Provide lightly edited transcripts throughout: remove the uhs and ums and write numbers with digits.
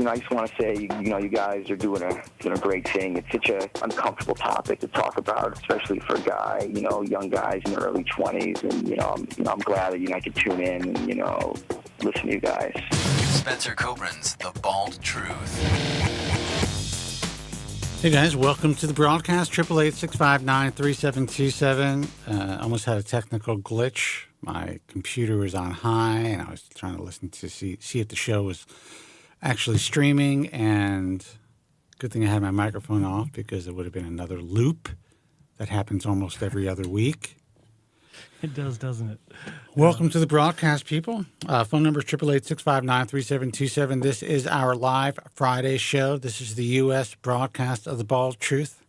I just want to say, you guys are doing a great thing. It's such an uncomfortable topic to talk about, especially for a guy, young guys in their early 20s. And, I'm glad that, I could tune in and, listen to you guys. Spencer Kobren's The Bald Truth. Hey guys, welcome to the broadcast. 888-659-3727. Almost had a technical glitch. My computer was on high, and I was trying to listen to see if the show was actually streaming. And good thing I had my microphone off, because it would have been another loop that happens almost every other week. It does, doesn't it? Welcome to the broadcast, people. Phone number is 888-659-3727. This is our live Friday show. This is the U.S. broadcast of The Bald Truth.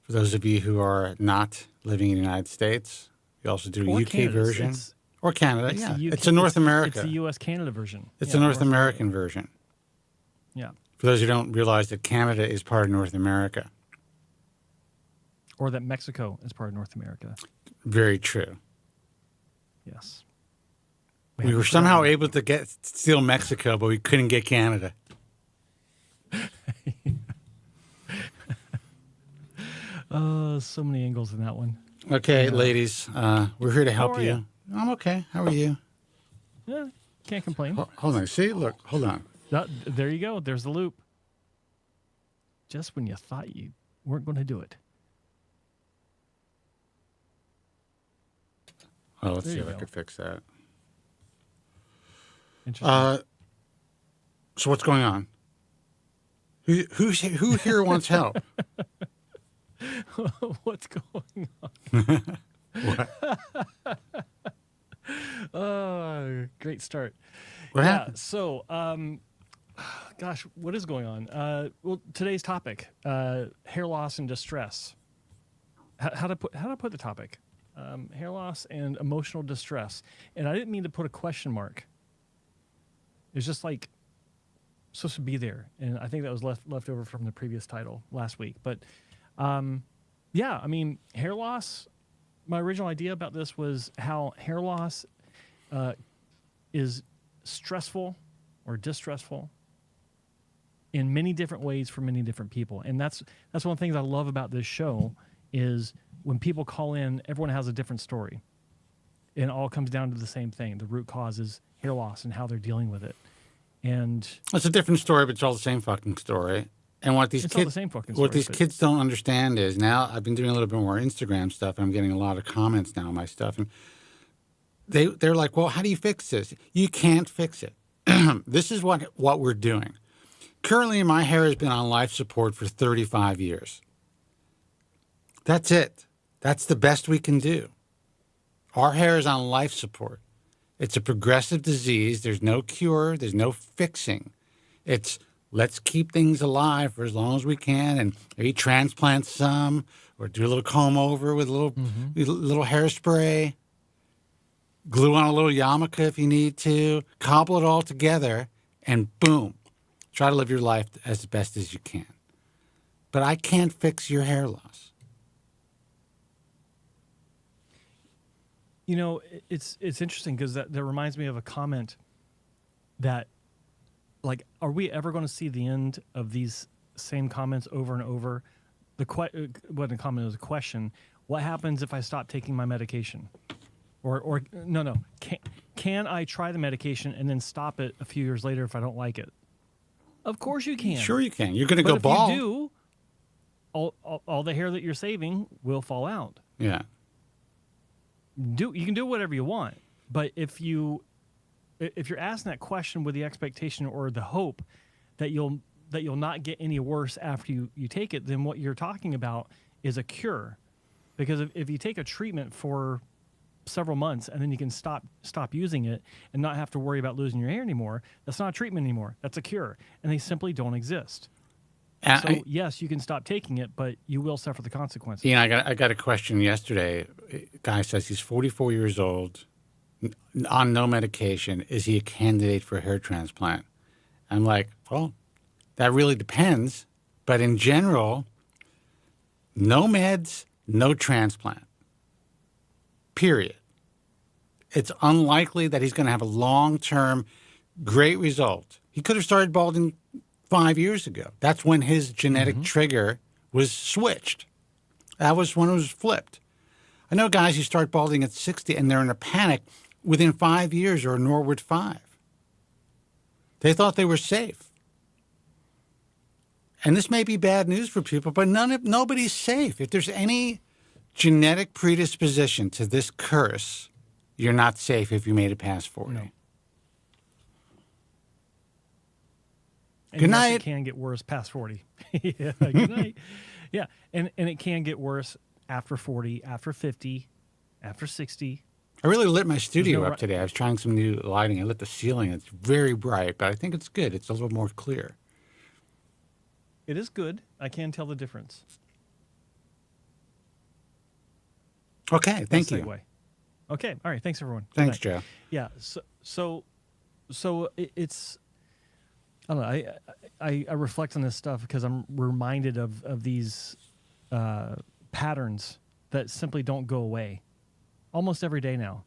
For those of you who are not living in the United States, we also do a UK version. Or Canada, yeah. It's a North America. It's the U.S.-Canada version. It's a North American version. Yeah. For those who don't realize that Canada is part of North America. Or that Mexico is part of North America. Very true. Yes. We were somehow able to steal Mexico, but we couldn't get Canada. So many angles in that one. Okay, ladies, we're here to help you. I'm okay. How are you? Yeah, can't complain. Hold on. See, look, hold on. There you go. There's the loop. Just when you thought you weren't going to do it. Oh, let's see if I could fix that. Interesting. So what's going on? Who here wants help? What's going on? What? Great start. What happened? So, gosh, what is going on? Well, today's topic: hair loss and distress. How to put the topic? Hair loss and emotional distress. And I didn't mean to put a question mark. It's just like supposed to be there. And I think that was left over from the previous title last week. But yeah, I mean, hair loss, my original idea about this was how hair loss is stressful or distressful in many different ways for many different people. And that's one of the things I love about this show is when people call in, everyone has a different story. And it all comes down to the same thing. The root cause is hair loss and how they're dealing with it. And it's a different story, but it's all the same fucking story. And what these kids don't understand is, now I've been doing a little bit more Instagram stuff, and I'm getting a lot of comments now on my stuff. And they're like, well, how do you fix this? You can't fix it. This is what we're doing. Currently, my hair has been on life support for 35 years. That's it. That's the best we can do. Our hair is on life support. It's a progressive disease. There's no cure. There's no fixing. It's let's keep things alive for as long as we can, and maybe transplant some, or do a little comb over with a little hairspray. Glue on a little yarmulke if you need to. Cobble it all together, and boom. Try to live your life as best as you can. But I can't fix your hair loss. You know, it's interesting because that reminds me of a comment that, like, are we ever going to see the end of these same comments over and over? What the comment was a question. What happens if I stop taking my medication? Or no. Can I try the medication and then stop it a few years later if I don't like it? Of course you can. Sure you can. You're going to go bald. If you do, all the hair that you're saving will fall out. Yeah. You can do whatever you want, but if you're asking that question with the expectation or the hope that you'll not get any worse after you take it, then what you're talking about is a cure. Because if you take a treatment for several months and then you can stop using it and not have to worry about losing your hair anymore, that's not a treatment anymore. That's a cure, and they simply don't exist. So yes, you can stop taking it, but you will suffer the consequences. Yeah, I got a question yesterday. A guy says he's 44 years old, on no medication. Is he a candidate for a hair transplant? I'm like, well, that really depends. But in general, no meds, no transplant. Period. It's unlikely that he's going to have a long-term great result. He could have started balding 5 years ago. That's when his genetic trigger was switched. That was when it was flipped. I know guys who start balding at 60 and they're in a panic within 5 years or Norwood 5. They thought they were safe. And this may be bad news for people, but nobody's safe. If there's any genetic predisposition to this curse, you're not safe if you made it past 40. No. Good night. It can get worse past 40. Yeah, good night. Yeah, and it can get worse after 40, after 50, after 60. I really lit my studio up today. I was trying some new lighting. I lit the ceiling. It's very bright, but I think it's good. It's a little more clear. It is good. I can tell the difference. Okay, thank you. Okay, all right. Thanks, everyone. Thanks, Joe. Yeah, so it's... I don't know. I reflect on this stuff because I'm reminded of these patterns that simply don't go away almost every day now.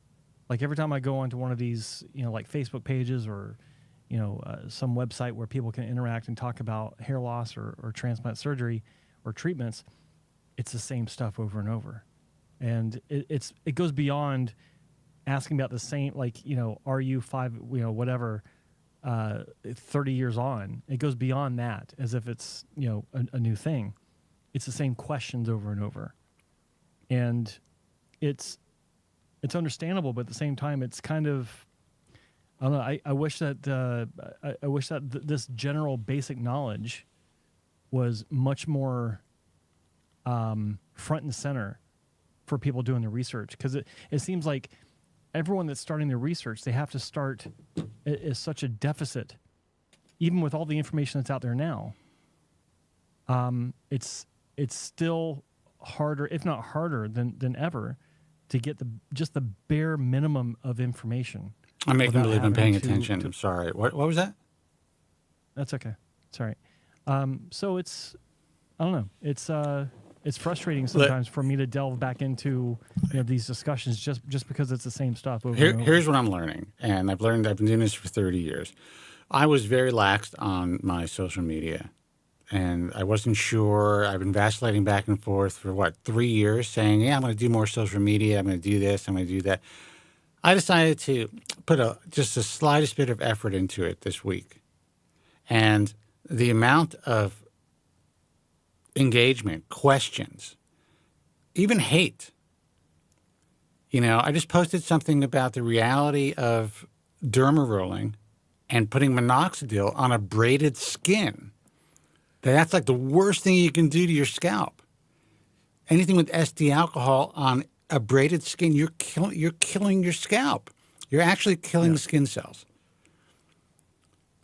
Like every time I go onto one of these, like Facebook pages or, some website where people can interact and talk about hair loss or transplant surgery or treatments, it's the same stuff over and over. And it goes beyond asking about the same, like, are you whatever, 30 years on. It goes beyond that as if it's, a new thing. It's the same questions over and over. And it's understandable, but at the same time, it's kind of, I don't know. I wish that this general basic knowledge was much more front and center for people doing the research, because it seems like everyone that's starting their research, they have to start is such a deficit, even with all the information that's out there now. It's still harder, if not harder than ever, to get just the bare minimum of information. I'm making believe I'm paying attention. I'm sorry. What was that? That's okay. Sorry. So it's, I don't know. It's frustrating sometimes for me to delve back into these discussions just because it's the same stuff over and over. Here's what I'm learning, and I've been doing this for 30 years. I was very laxed on my social media, and I wasn't sure. I've been vacillating back and forth for 3 years, saying, "Yeah, I'm going to do more social media. I'm going to do this. I'm going to do that." I decided to put just the slightest bit of effort into it this week, and the amount of engagement, questions, even hate. I just posted something about the reality of derma rolling and putting minoxidil on a braided skin. That's like the worst thing you can do to your scalp. Anything with SD alcohol on a braided skin, you're killing your scalp. You're actually killing the skin cells.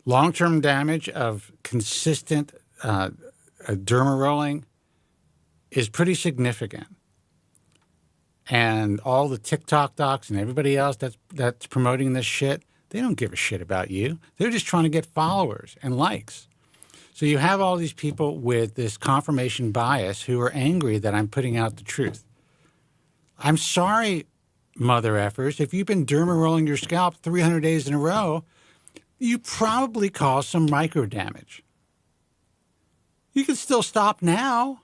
Long-term damage of consistent derma rolling is pretty significant. And all the TikTok docs and everybody else that's promoting this shit, they don't give a shit about you. They're just trying to get followers and likes. So you have all these people with this confirmation bias who are angry that I'm putting out the truth. I'm sorry, mother effers. If you've been derma rolling your scalp 300 days in a row, you probably caused some micro damage. You can still stop now.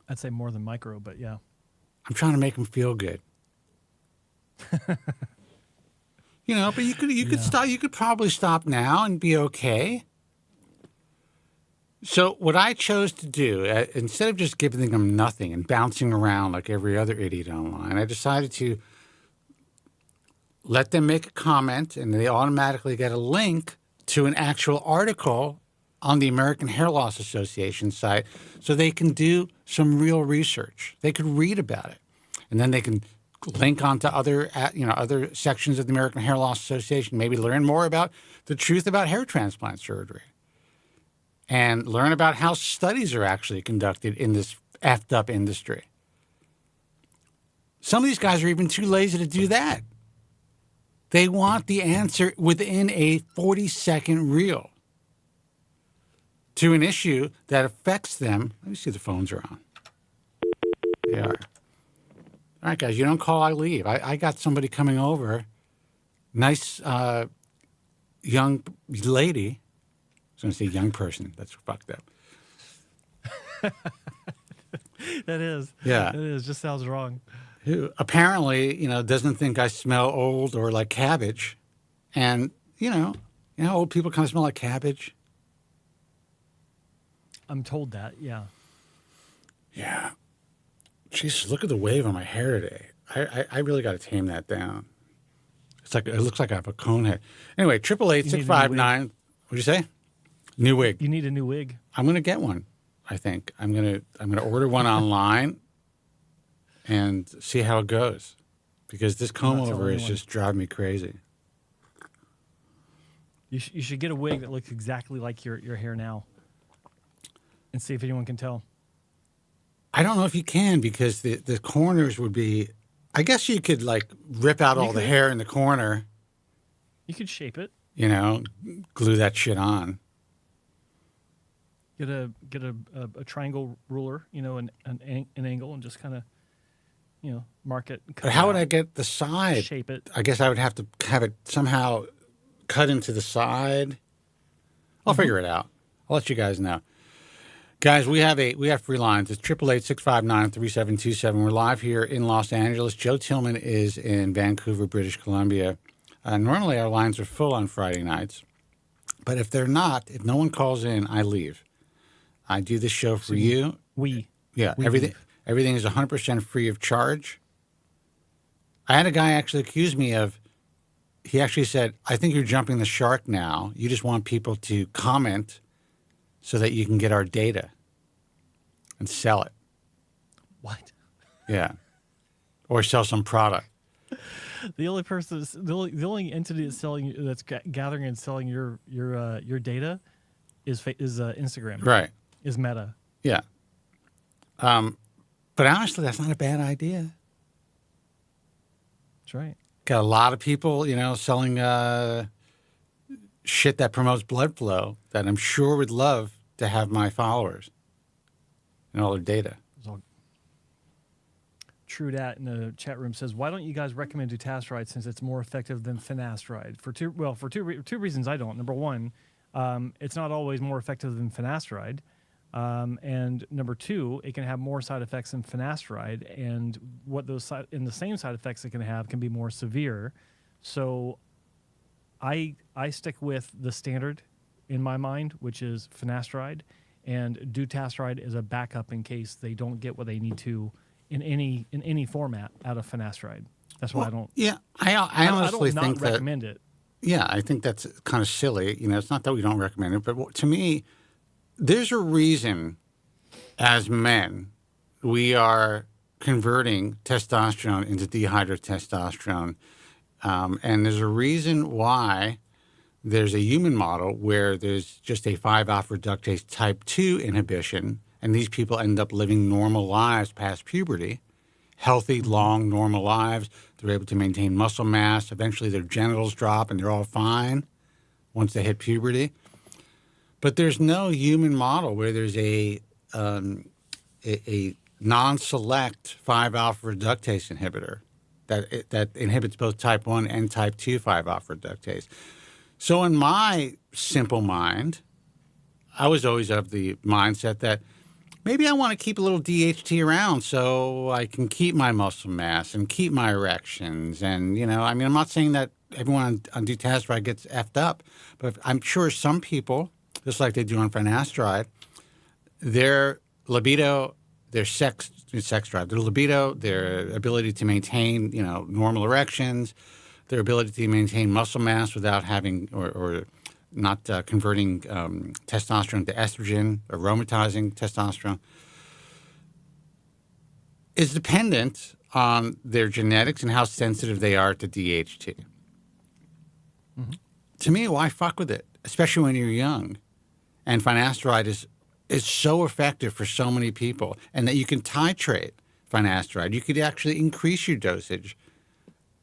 I'd say more than micro, but yeah. I'm trying to make them feel good. But you could stop. You could probably stop now and be okay. So what I chose to do, instead of just giving them nothing and bouncing around like every other idiot online, I decided to let them make a comment, and they automatically get a link to an actual article on the American Hair Loss Association site, so they can do some real research. They could read about it, and then they can link onto other sections of the American Hair Loss Association, maybe learn more about the truth about hair transplant surgery, and learn about how studies are actually conducted in this effed up industry. Some of these guys are even too lazy to do that. They want the answer within a 40-second reel to an issue that affects them. Let me see if the phones are on. They are. All right, guys, you don't call, I leave. I got somebody coming over. Nice, young lady. I was going to say young person. That's fucked up. That is. Yeah. It is. Just sounds wrong. Who apparently, doesn't think I smell old or like cabbage. And, old people kind of smell like cabbage. I'm told that, yeah. Yeah. Jesus, look at the wave on my hair today. I really got to tame that down. It looks like I have a cone head. Anyway, 888-659. What'd you say? New wig. You need a new wig. I'm going to get one. I think I'm gonna order one online and see how it goes, because this comb over is just driving me crazy. You should get a wig that looks exactly like your hair now, and see if anyone can tell. I don't know if you can, because the corners would be. I guess you could like rip out all the hair in the corner. You could shape it. Glue that shit on. Get a triangle ruler, an angle, and just kind of, mark it. But how would I get the side? Shape it. I guess I would have to have it somehow cut into the side. I'll figure it out. I'll let you guys know. Guys, we have free lines. It's 888-659-3727. We're live here in Los Angeles. Joe Tillman is in Vancouver, British Columbia. Normally our lines are full on Friday nights, but if they're not, if no one calls in, I leave. I do this show for you. Everything is 100% free of charge. I had a guy actually accuse me of. He actually said, "I think you're jumping the shark now. You just want people to comment so that you can get our data and sell it." What? Yeah, or sell some product. The only person, the only entity that's gathering and selling your data is Instagram. Right. Is Meta. Yeah. But honestly, that's not a bad idea. That's right. Got a lot of people, selling shit that promotes blood flow that I'm sure would love to have my followers and all their data. True Dat in the chat room says, "Why don't you guys recommend dutasteride since it's more effective than finasteride?" For two reasons I don't. Number one, it's not always more effective than finasteride. And number two, it can have more side effects than finasteride, and what the same side effects it can have can be more severe. So I stick with the standard in my mind, which is finasteride, and dutasteride is a backup in case they don't get what they need to in any format out of finasteride. That's why I don't. Yeah, I honestly think that recommend it. Yeah, I think that's kind of silly. It's not that we don't recommend it, but to me, there's a reason as men we are converting testosterone into dehydrotestosterone. And there's a reason why there's a human model where there's just a 5-alpha reductase type 2 inhibition, and these people end up living normal lives past puberty, healthy, long, normal lives. They're able to maintain muscle mass. Eventually their genitals drop and they're all fine once they hit puberty. But there's no human model where there's a non-select 5-alpha reductase inhibitor that inhibits both type 1 and type 2 5-alpha reductase. So in my simple mind, I was always of the mindset that maybe I want to keep a little DHT around so I can keep my muscle mass and keep my erections. And, I'm not saying that everyone on dutasteride gets effed up, but I'm sure some people, just like they do on finasteride, their libido, their sex drive, their libido, their ability to maintain, normal erections, their ability to maintain muscle mass without having or not converting testosterone to estrogen, aromatizing testosterone, is dependent on their genetics and how sensitive they are to DHT. Mm-hmm. To me, why fuck with it, especially when you're young? And finasteride is so effective for so many people, and that you can titrate finasteride. You could actually increase your dosage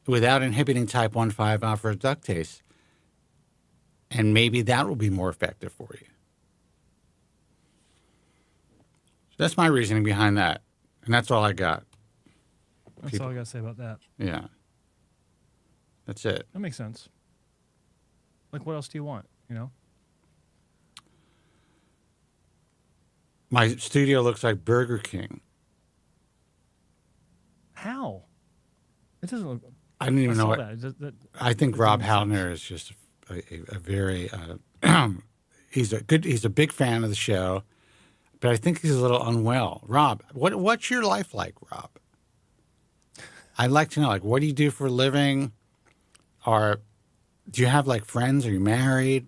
without inhibiting type 1 5-alpha reductase, and maybe that will be more effective for you. So that's my reasoning behind that, and that's all I got. That's all I got to say about that. Yeah. That's it. That makes sense. Like, what else do you want? You know. My studio looks like Burger King. How? It doesn't look. I didn't even know what. I think Rob Haltner is just a very. He's a big fan of the show, but I think he's a little unwell. Rob, what's your life like, Rob? I'd like to know, like, what do you do for a living? Or do you have, like, friends? Are you married?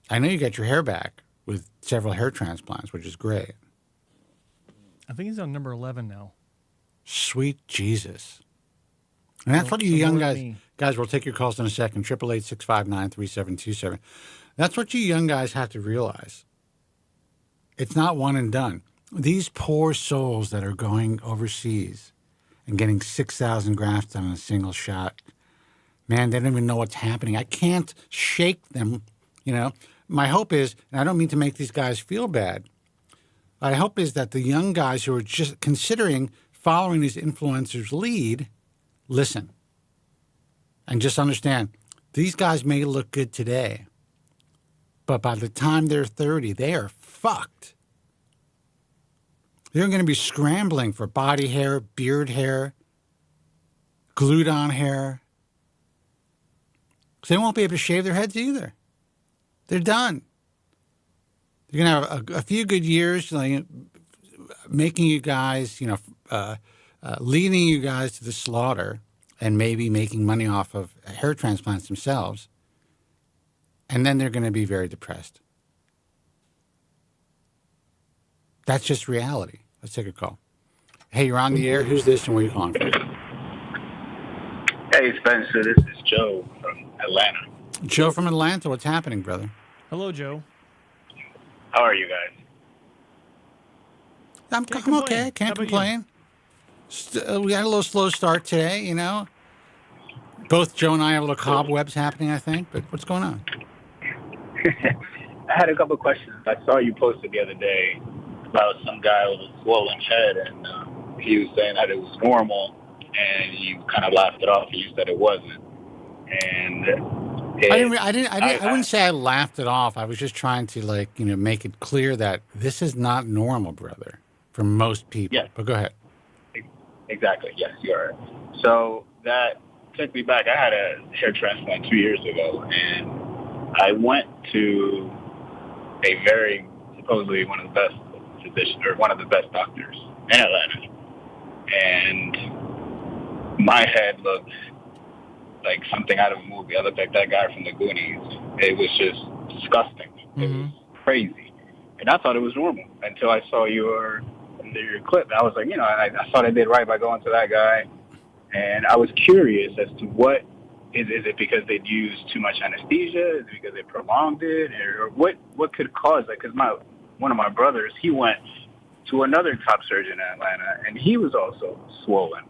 I know you got your hair back with several hair transplants, which is great. I think he's on number 11 now. Sweet Jesus. And that's what you young guys, we'll take your calls in a second, 888-659-3727. That's what you young guys have to realize. It's not one and done. These poor souls that are going overseas and getting 6,000 grafts on a single shot, man, they don't even know what's happening. I can't shake them, you know. My hope is, and I don't mean to make these guys feel bad, my hope is that the young guys who are just considering following these influencers' lead, listen. And just understand, these guys may look good today, but by the time they're 30, they are fucked. They're going to be scrambling for body hair, beard hair, glued-on hair. So they won't be able to shave their heads either. They're done. They're going to have a few good years, like, making you guys, leading you guys to the slaughter and maybe making money off of hair transplants themselves. And then they're going to be very depressed. That's just reality. Let's take a call. Hey, you're on the air. Who's this and where are you calling from? Hey, Spencer. This is Joe from Atlanta. Joe from Atlanta. What's happening, brother? Hello, Joe. How are you guys? I'm okay. Can't complain. We had a little slow start today, you know. Both Joe and I have a little cobwebs happening, I think. But what's going on? I had a couple of questions. I saw you posted the other day about some guy with a swollen head, and he was saying that it was normal, and you kind of laughed it off, and you said it wasn't. And I wouldn't say I laughed it off. I was just trying to, make it clear that this is not normal, brother, for most people. Yes. But go ahead. Exactly. Yes, you're right. So that took me back. I had a hair transplant 2 years ago, and I went to a supposedly one of the best physicians, or one of the best doctors in Atlanta. And my head looked like something out of a movie. I looked like that guy from the Goonies. It was just disgusting. Mm-hmm. It was crazy. And I thought it was normal until I saw your clip. I was like, I thought I did right by going to that guy. And I was curious as to what, is it because they'd used too much anesthesia? Is it because they prolonged it? Or what could cause that? Because one of my brothers, he went to another top surgeon in Atlanta, and he was also swollen.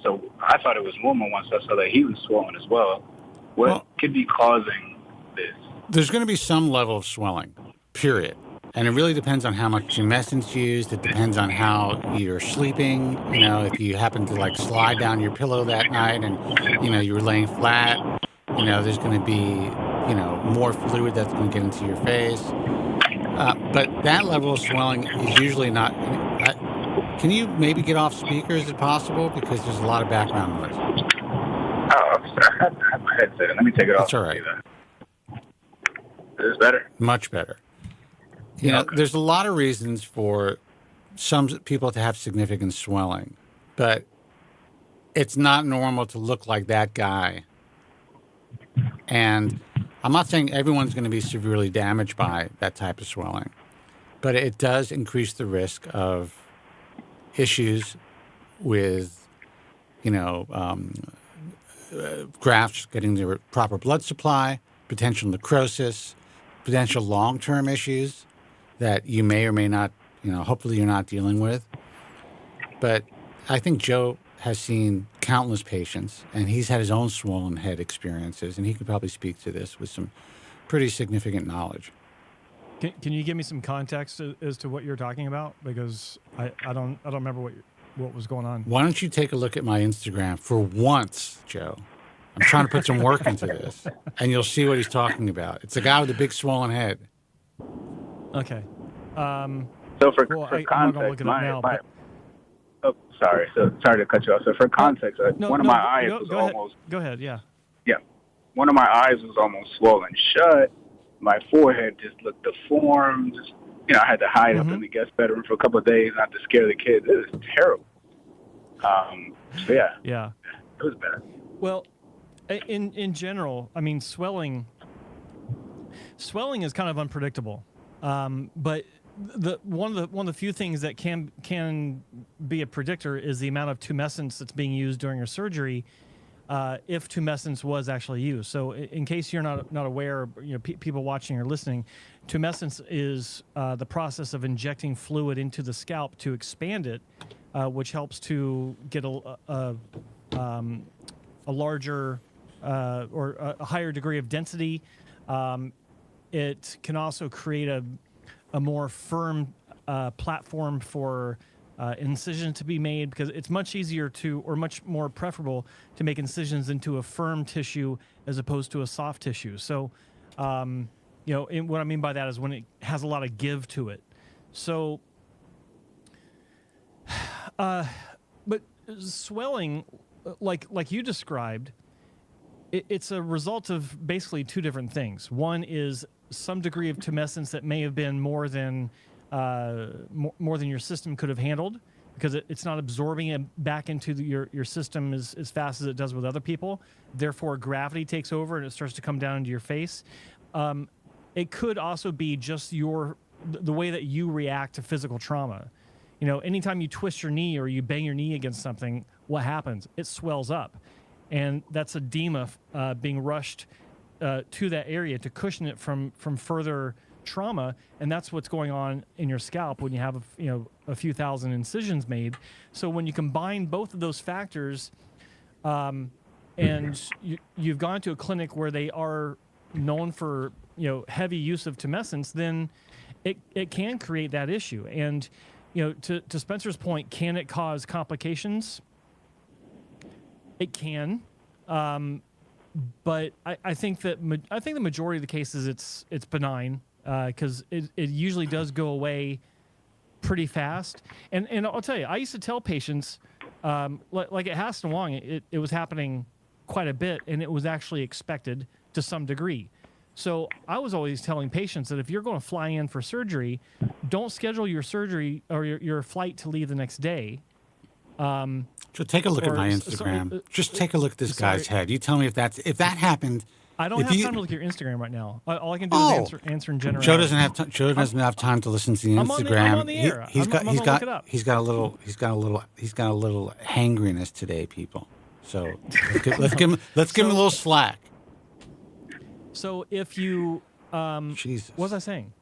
So I thought it was normal once I saw that he was swollen as well. What could be causing this? There's going to be some level of swelling, period. And it really depends on how much tumescent's used. It depends on how you're sleeping. If you happen to slide down your pillow that night and, you were laying flat, there's going to be, more fluid that's going to get into your face. But that level of swelling is usually not. Can you maybe get off speaker? Is it possible? Because there's a lot of background noise. Oh, I'm sorry. I have my headset. Let me take it off. That's all right. Is this better? Much better. There's a lot of reasons for some people to have significant swelling, but it's not normal to look like that guy. And I'm not saying everyone's going to be severely damaged by that type of swelling, but it does increase the risk of issues with, grafts getting the proper blood supply, potential necrosis, potential long-term issues that you may or may not, hopefully you're not dealing with. But I think Joe has seen countless patients, and he's had his own swollen head experiences, and he could probably speak to this with some pretty significant knowledge. Can you give me some context as to what you're talking about? Because I don't remember what was going on. Why don't you take a look at my Instagram for once, Joe, I'm trying to put some work into this, and you'll see what he's talking about. It's a guy with a big swollen head. Okay. So for I'm context, not gonna look it up now. Oh, sorry. So sorry to cut you off. So for context, one of my eyes was almost. Go ahead. Yeah. Yeah, one of my eyes was almost swollen shut. My forehead just looked deformed. I had to hide up in the guest bedroom for a couple of days not to scare the kids. It was terrible. So yeah, it was bad. Well, in general, I mean, swelling is kind of unpredictable, but one of the few things that can be a predictor is the amount of tumescence that's being used during your surgery, if tumescence was actually used. So, in case you're not aware, people watching or listening, tumescence is the process of injecting fluid into the scalp to expand it, which helps to get a larger or a higher degree of density. It can also create a more firm platform for incision to be made, because it's much easier or much more preferable to make incisions into a firm tissue as opposed to a soft tissue. So, what I mean by that is when it has a lot of give to it. So, but swelling, like you described, it's a result of basically two different things. One is some degree of tumescence that may have been more than your system could have handled, because it's not absorbing it back into your system as fast as it does with other people. Therefore, gravity takes over and it starts to come down into your face. It could also be just the way that you react to physical trauma. Anytime you twist your knee or you bang your knee against something, what happens? It swells up. And that's edema being rushed to that area to cushion it from further trauma, and that's what's going on in your scalp when you have a few thousand incisions made. So when you combine both of those factors, and you've gone to a clinic where they are known for heavy use of tumescence, then it can create that issue. And to Spencer's point, can it cause complications? It can, but I think the majority of the cases it's benign, because it usually does go away pretty fast. And I'll tell you, I used to tell patients, like at Hassan Wong, it was happening quite a bit, and it was actually expected to some degree. So I was always telling patients that if you're going to fly in for surgery, don't schedule your surgery or your flight to leave the next day. So take a look at my Instagram. Just take a look at this guy's head. You tell me if that happened. I don't have time to look at your Instagram right now. All I can do is answer in general. Joe doesn't have time to listen to the Instagram. I'm on the air. He's got a little hangriness today, people. So let's give him a little slack. So if you Jesus, what was I saying?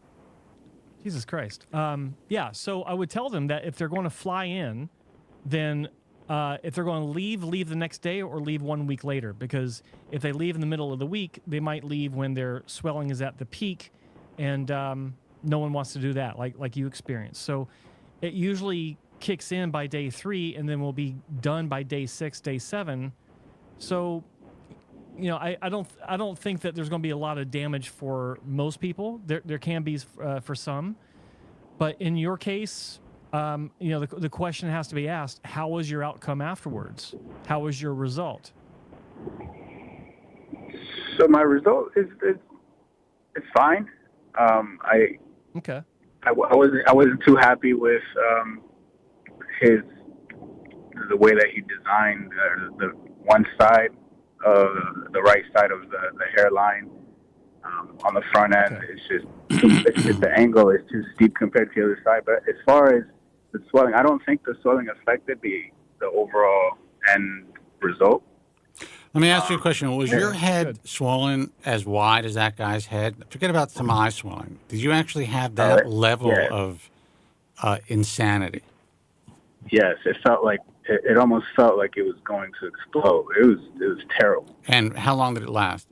Jesus Christ. So I would tell them that if they're going to fly in, then if they're going to leave the next day or leave 1 week later, because if they leave in the middle of the week, they might leave when their swelling is at the peak, and no one wants to do that, like you experienced. So it usually kicks in by day 3, and then will be done by day 6, day 7. So, I don't think that there's going to be a lot of damage for most people. There can be for some, but in your case, the question has to be asked: how was your outcome afterwards? How was your result? So my result is it's fine. I wasn't too happy with the way that he designed the one side of the right side of the hairline on the front end. Okay. It's just the angle is too steep compared to the other side. But as far as the swelling, I don't think the swelling affected the overall end result. Let me ask you a question. Was your head swollen as wide as that guy's head? Forget about some eye swelling. Did you actually have that level of insanity? Yes, it almost felt like it was going to explode. It was terrible. And how long did it last?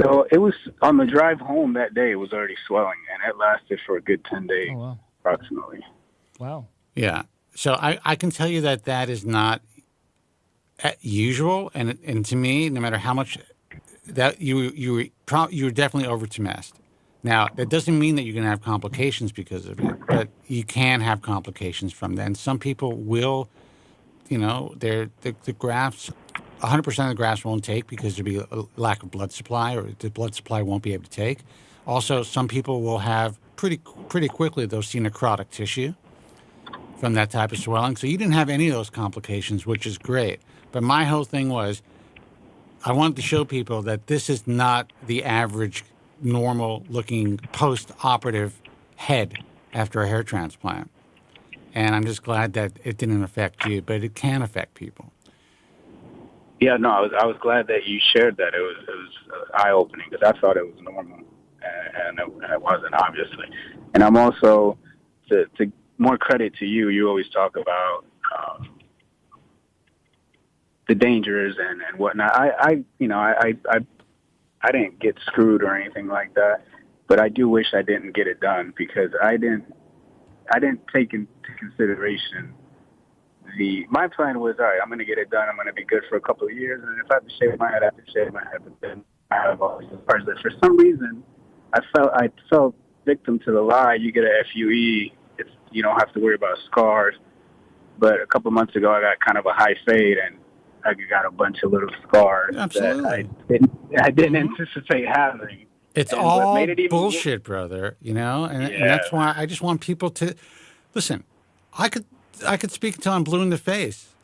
So it was on the drive home that day. It was already swelling, and it lasted for a good 10 days, approximately. Wow. Yeah. So I can tell you that is not usual, and to me, no matter how much that you're definitely over-tumesced. Now, that doesn't mean that you're going to have complications because of it, but you can have complications from that. And some people will, the grafts, 100% of the grafts won't take because there'll be a lack of blood supply, or the blood supply won't be able to take. Also, some people will have pretty quickly, they'll see necrotic tissue from that type of swelling. So you didn't have any of those complications, which is great. But my whole thing was, I wanted to show people that this is not the average normal-looking post-operative head after a hair transplant. And I'm just glad that it didn't affect you, but it can affect people. Yeah, no, I was glad that you shared that. It was eye-opening because I thought it was normal, and it wasn't, obviously. And I'm also, to more credit to you, you always talk about the dangers and whatnot. I didn't get screwed or anything like that, but I do wish I didn't get it done because I didn't take into consideration my plan was, all right, I'm going to get it done. I'm going to be good for a couple of years, and if I have to shave my head, I have to shave my head. But then I have all these parts that, for some reason, I fell victim to the lie. You get a FUE, you don't have to worry about scars. But a couple of months ago, I got kind of a high fade, and I got a bunch of little scars Absolutely. that I didn't anticipate having. It's all bullshit, brother. And that's why I just want people to listen. I could speak until I'm blue in the face.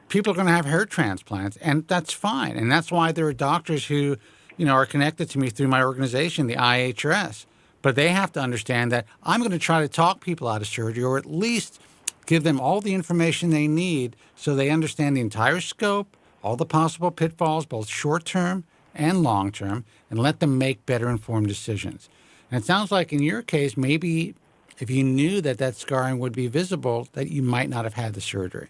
People are going to have hair transplants, and that's fine. And that's why there are doctors who, are connected to me through my organization, the IHRS. But they have to understand that I'm going to try to talk people out of surgery, or at least give them all the information they need so they understand the entire scope, all the possible pitfalls, both short-term and long-term, and let them make better informed decisions. And it sounds like in your case, maybe if you knew that scarring would be visible, that you might not have had the surgery.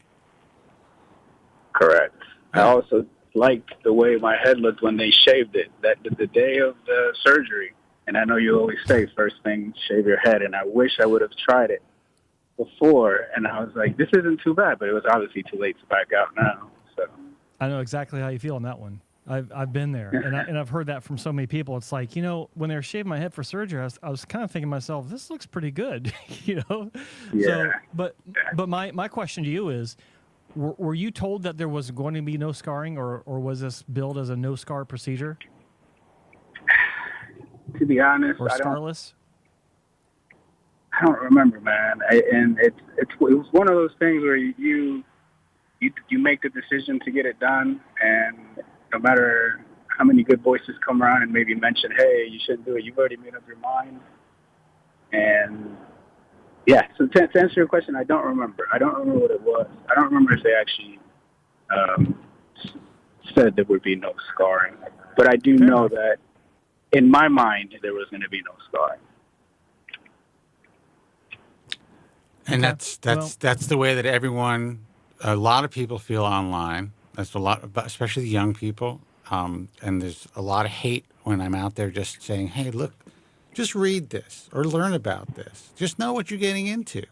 Correct. I also liked the way my head looked when they shaved it, that the day of the surgery. And I know you always say, first thing, shave your head. And I wish I would have tried it before. And I was like, this isn't too bad, but it was obviously too late to back out now. So I know exactly how you feel on that one. I've been there, and I've heard that from so many people. It's like, when they were shaving my head for surgery, I was kind of thinking to myself, this looks pretty good, Yeah. So, but my question to you is, were you told that there was going to be no scarring, or was this billed as a no scar procedure? To be honest, or scarless? I don't remember, man. It was one of those things where you make the decision to get it done, and no matter how many good voices come around and maybe mention, hey, you shouldn't do it, you've already made up your mind. And yeah, so to answer your question, I don't remember. I don't remember what it was. I don't remember if they actually said there would be no scarring. But I do know that in my mind, there was going to be no scarring. And that's the way that a lot of people feel online. That's a lot, especially the young people. And there's a lot of hate when I'm out there just saying, hey, look, just read this or learn about this. Just know what you're getting into.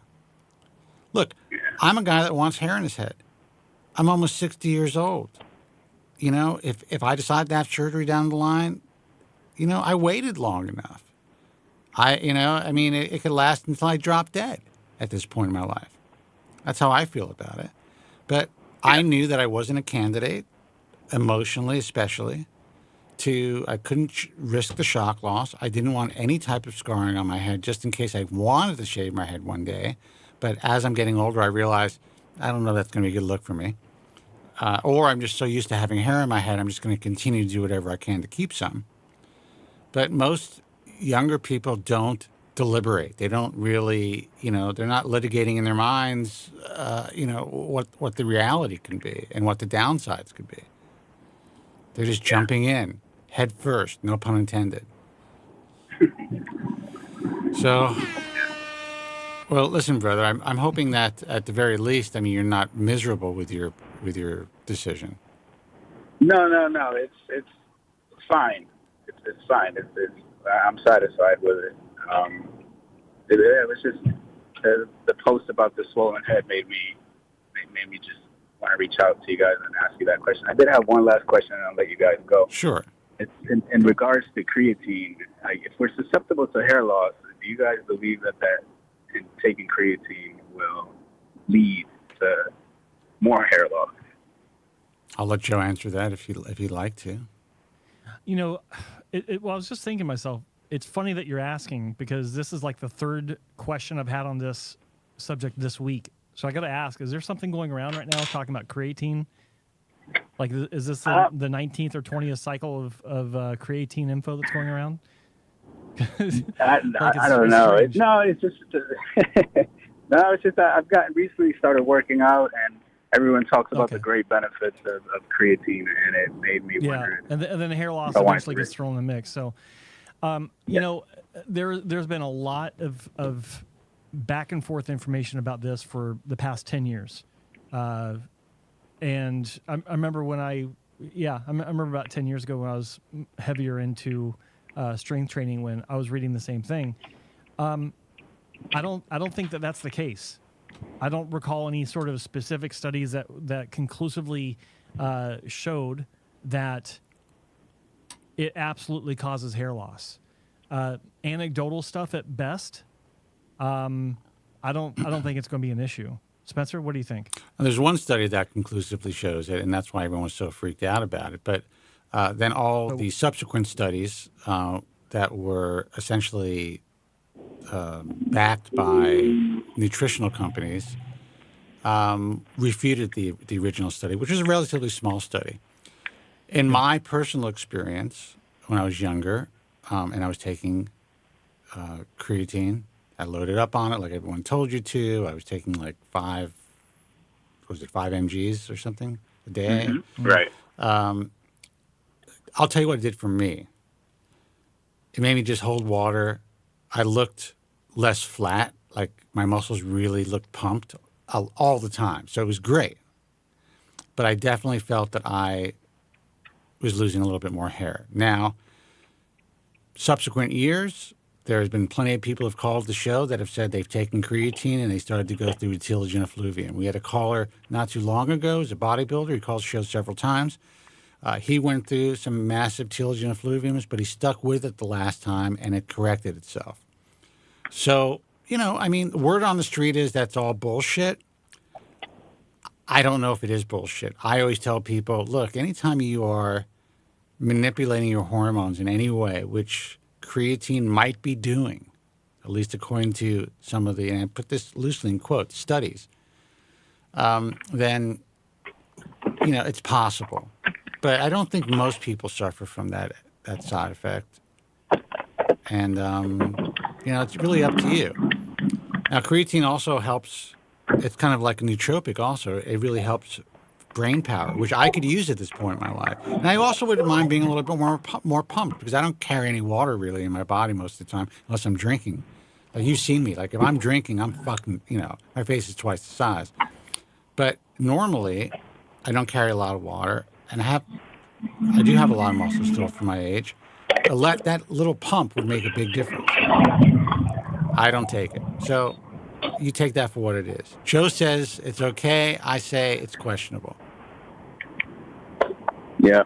Look, I'm a guy that wants hair in his head. I'm almost 60 years old. If I decide to have surgery down the line, I waited long enough. It could last until I drop dead at this point in my life. That's how I feel about it. But I knew that I wasn't a candidate, emotionally especially, I couldn't risk the shock loss. I didn't want any type of scarring on my head just in case I wanted to shave my head one day. But as I'm getting older, I realized, I don't know if that's going to be a good look for me. Or I'm just so used to having hair in my head, I'm just going to continue to do whatever I can to keep some. But most younger people don't deliberate. They don't really, they're not litigating in their minds, what the reality can be and what the downsides could be. They're just jumping in, head first, no pun intended. So, well, listen, brother, I'm hoping that at the very least, you're not miserable with your decision. No. It's fine. It's fine. I'm satisfied with it. It was just the post about the swollen head made me just want to reach out to you guys and ask you that question. I did have one last question, and I'll let you guys go. Sure. It's in regards to creatine. If we're susceptible to hair loss, do you guys believe that in taking creatine will lead to more hair loss? I'll let Joe answer that if you'd like to. You know, well, I was just thinking to myself, it's funny that you're asking because this is like the third question I've had on this subject this week. So I got to ask, is there something going around right now talking about creatine? Like, is this the 19th or 20th cycle of creatine info that's going around? I don't know. It's just that I've recently started working out, and everyone talks about the great benefits of creatine, and it made me wonder. And then the hair loss eventually gets thrown in the mix. So, you know, there's been a lot of back and forth information about this for the past 10 years. And I remember when I remember about 10 years ago when I was heavier into strength training, when I was reading the same thing. I don't think that that's the case. I don't recall any sort of specific studies that conclusively showed that it absolutely causes hair loss. Anecdotal stuff at best. I don't think it's going to be an issue. Spencer, what do you think? There's one study that conclusively shows it, and that's why everyone was so freaked out about it. But then all the subsequent studies that were essentially backed by nutritional companies refuted the original study, which was a relatively small study. In my personal experience, when I was younger and I was taking creatine, I loaded up on it like everyone told you to. I was taking like 5 mgs or something a day. Mm-hmm. Right. I'll tell you what it did for me. It made me just hold water. I looked less flat, like my muscles really looked pumped all the time. So it was great. But I definitely felt that I was losing a little bit more hair. Now, subsequent years, there's been plenty of people who have called the show that have said they've taken creatine and they started to go through telogen effluvium. We had a caller not too long ago, who's a bodybuilder. He calls the show several times. He went through some massive telogen effluviums, but he stuck with it the last time and it corrected itself. So, you know, I mean, word on the street is that's all bullshit. I don't know if it is bullshit. I always tell people, look, anytime you are manipulating your hormones in any way, which creatine might be doing, at least according to some of the, and I put this loosely in quotes, studies, then, you know, it's possible. But I don't think most people suffer from that side effect. And, you know, it's really up to you. Now, creatine also helps, it's kind of like a nootropic also. It really helps brain power, which I could use at this point in my life. And I also wouldn't mind being a little bit more pumped because I don't carry any water really in my body most of the time unless I'm drinking. Like you've seen me. Like if I'm drinking, I'm fucking, you know, my face is twice the size. But normally, I don't carry a lot of water, and I do have a lot of muscle still for my age. That little pump would make a big difference. I don't take it. So you take that for what it is. Joe says it's okay. I say it's questionable. Yeah.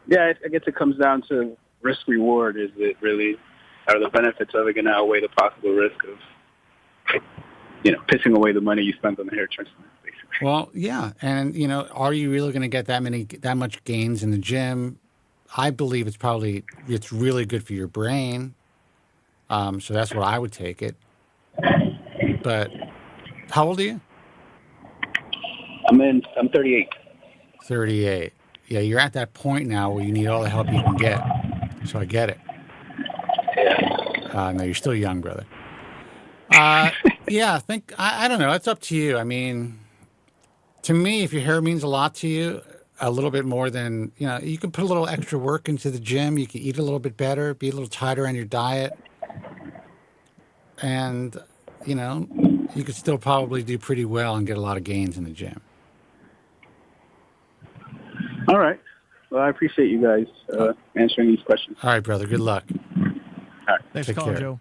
Yeah, I guess it comes down to risk reward. Is it really, are the benefits of it going to outweigh the possible risk of, you know, pissing away the money you spent on the hair transplant, basically? Well, yeah. And, you know, are you really going to get that much gains in the gym? I believe it's really good for your brain. So that's what I would take it. But how old are you? I'm 38. 38. Yeah, you're at that point now where you need all the help you can get. So I get it. Yeah. No, you're still young, brother. Yeah, I don't know. It's up to you. I mean, to me, if your hair means a lot to you, a little bit more than, you know, you can put a little extra work into the gym. You can eat a little bit better, be a little tighter on your diet. And, you know, you could still probably do pretty well and get a lot of gains in the gym. All right. Well, I appreciate you guys answering these questions. All right, brother. Good luck. All right. Thanks for calling, Joe.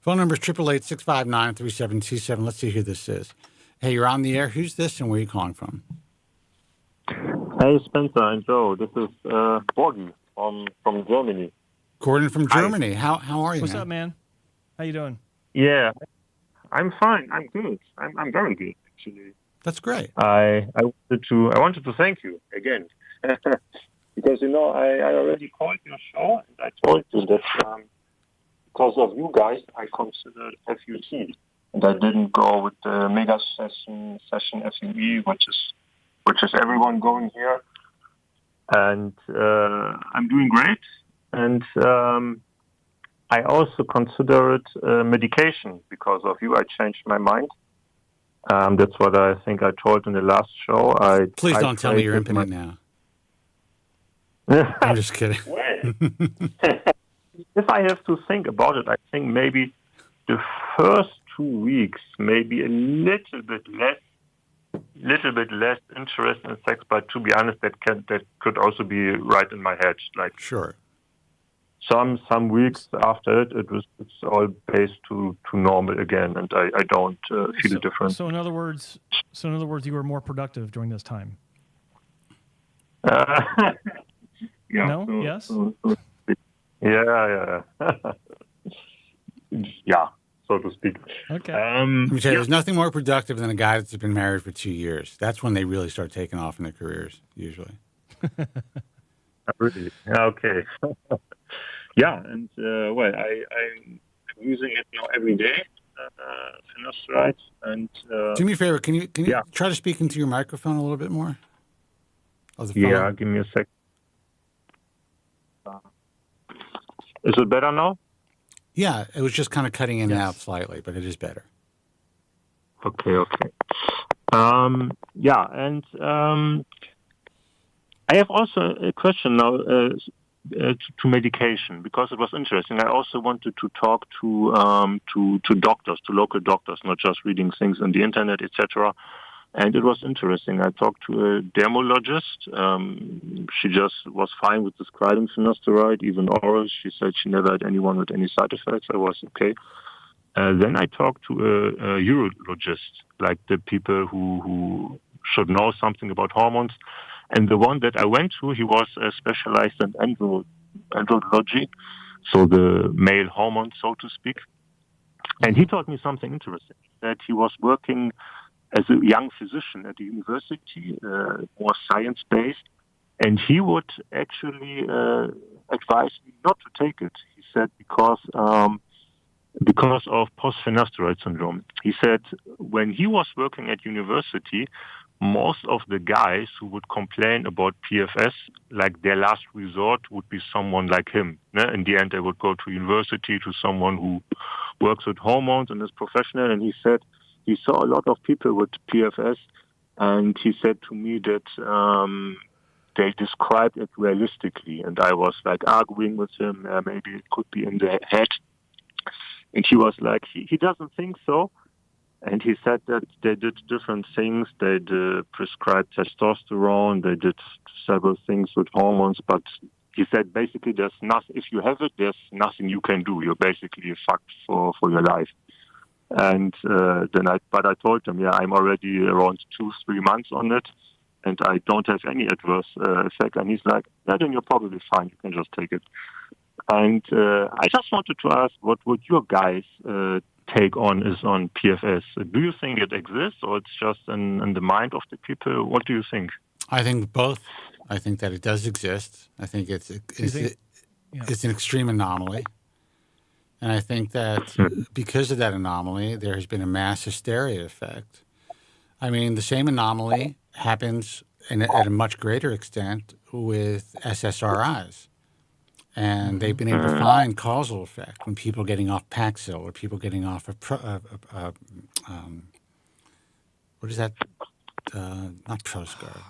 Phone number is 888-659-3727. Let's see who this is. Hey, you're on the air. Who's this and where are you calling from? Hey, Spencer and Joe. This is Borgi from Germany. Gordon from Germany. Hi. How are you, What's man? up, man? How you doing? Yeah, I'm fine. I'm good. I'm very good, actually. That's great. I wanted to thank you again because I already called your show and I told you that because of you guys I considered FUT and I didn't go with the mega session FUE, which is everyone going here, and I'm doing great. And I also consider it medication because of you. I changed my mind. That's what I think I told in the last show. Please don't tell me you're impotent now. I'm just kidding. If I have to think about it, I think maybe the first 2 weeks, maybe a little bit less interest in sex. But to be honest, that could also be right in my head. Like sure. Some weeks after it's all based to normal again, and I don't feel a difference. So in other words, you were more productive during this time. Yeah. No. Yes. Yeah. Yeah, so to speak. Okay. Let me tell you, there's nothing more productive than a guy that's been married for 2 years. That's when they really start taking off in their careers, usually. Really? Okay. Yeah, and I'm using it now every day, finasteride. And do me a favor, can you try to speak into your microphone a little bit more? Yeah, give me a sec. Is it better now? Yeah, it was just kind of cutting in and out slightly, but it is better. Okay. Yeah, and I have also a question now to medication because it was interesting. I also wanted to talk to doctors, to local doctors, not just reading things on the internet, etc. And it was interesting. I talked to a dermatologist. She just was fine with prescribing finasteride, even oral. She said she never had anyone with any side effects. I was okay. Then I talked to a urologist, like the people who should know something about hormones. And the one that I went to, he was specialized in andrology, so the male hormone, so to speak. And he taught me something interesting, that he was working as a young physician at the university, more science-based, and he would actually advise me not to take it. He said because of post-finasteride syndrome. He said when he was working at university, most of the guys who would complain about PFS, like their last resort would be someone like him. In the end, they would go to university, to someone who works with hormones and is professional. And he said he saw a lot of people with PFS, and he said to me that they described it realistically. And I was like arguing with him, maybe it could be in the head. And he was like, he doesn't think so. And he said that they did different things. They prescribed testosterone. They did several things with hormones. But he said basically there's nothing. If you have it, there's nothing you can do. You're basically fucked for your life. And I told him, I'm already around 2-3 months on it, and I don't have any adverse effect. And he's like, then you're probably fine. You can just take it. And I just wanted to ask what would your guys take on PFS. Do you think it exists, or it's just in the mind of the people? What do you think? I think both. I think that it does exist. I think it's an extreme anomaly. And I think that because of that anomaly, there has been a mass hysteria effect. I mean, the same anomaly happens at a much greater extent with SSRIs. And they've been able to find causal effect when people getting off Paxil or people getting off what is that? Not Proscar.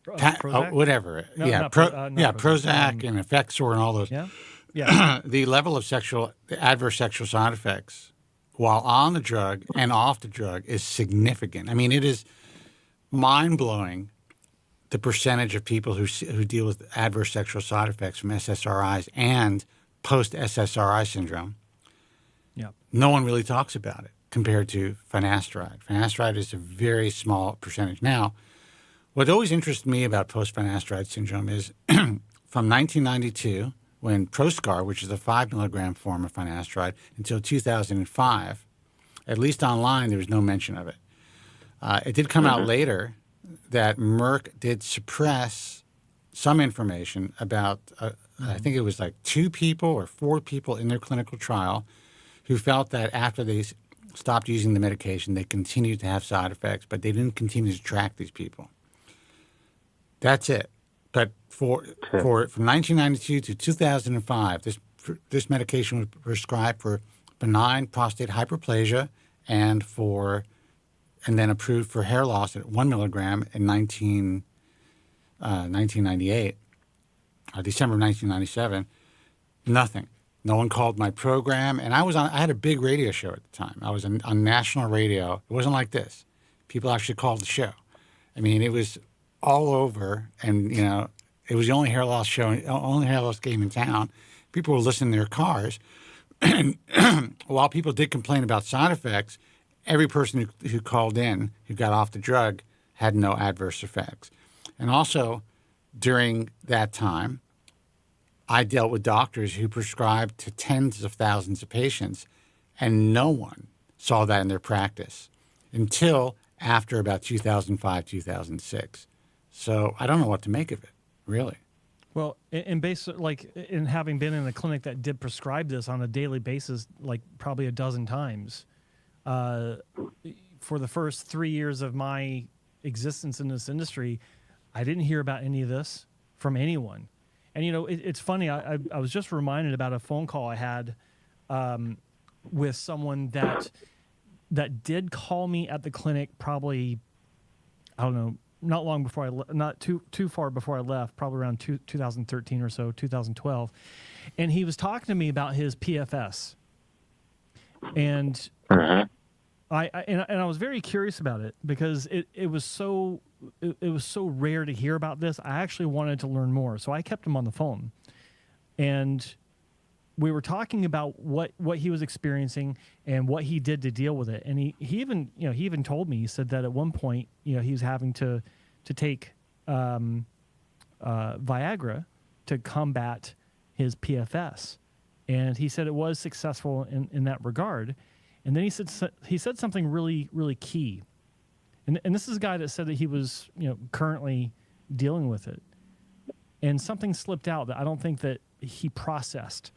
Prozac? Whatever. No, Prozac and Effexor and all those. Yeah. The level of adverse sexual side effects while on the drug and off the drug is significant. I mean, it is mind-blowing. The percentage of people who deal with adverse sexual side effects from SSRIs and post-SSRI syndrome, no one really talks about it. compared to finasteride. Finasteride is a very small percentage. Now, what always interests me about post-finasteride syndrome is from 1992, when Proscar, which is a 5 milligram form of finasteride, until 2005, at least online, there was no mention of it. It did come out later that Merck did suppress some information about, I think it was like 2 people or 4 people in their clinical trial who felt that after they stopped using the medication, they continued to have side effects, but they didn't continue to track these people. That's it. But from 1992 to 2005, this medication was prescribed for benign prostate hyperplasia and then approved for hair loss at 1 milligram in 1998, December of 1997. Nothing. No one called my program, and I had a big radio show at the time. I was on national radio. It wasn't like this. People actually called the show. I mean, it was all over, and it was the only hair loss show, only hair loss game in town. People were listening in their cars, and while people did complain about side effects, every person who called in who got off the drug had no adverse effects. And also, during that time, I dealt with doctors who prescribed to tens of thousands of patients, and no one saw that in their practice until after about 2005, 2006. So I don't know what to make of it, really. Well, in having been in a clinic that did prescribe this on a daily basis, like probably a dozen times, for the first 3 years of my existence in this industry, I didn't hear about any of this from anyone. And, it's funny. I was just reminded about a phone call I had with someone that did call me at the clinic probably, I don't know, not long before not too far before I left, probably around 2013 or so, 2012. And he was talking to me about his PFS. And I was very curious about it because it was so rare to hear about this. I actually wanted to learn more, so I kept him on the phone, and we were talking about what he was experiencing and what he did to deal with it. And he even told me, he said that at one point he was having to take Viagra to combat his PFS, and he said it was successful in that regard. And then he said something really, really key. And this is a guy that said that he was, currently dealing with it. And something slipped out that I don't think that he processed.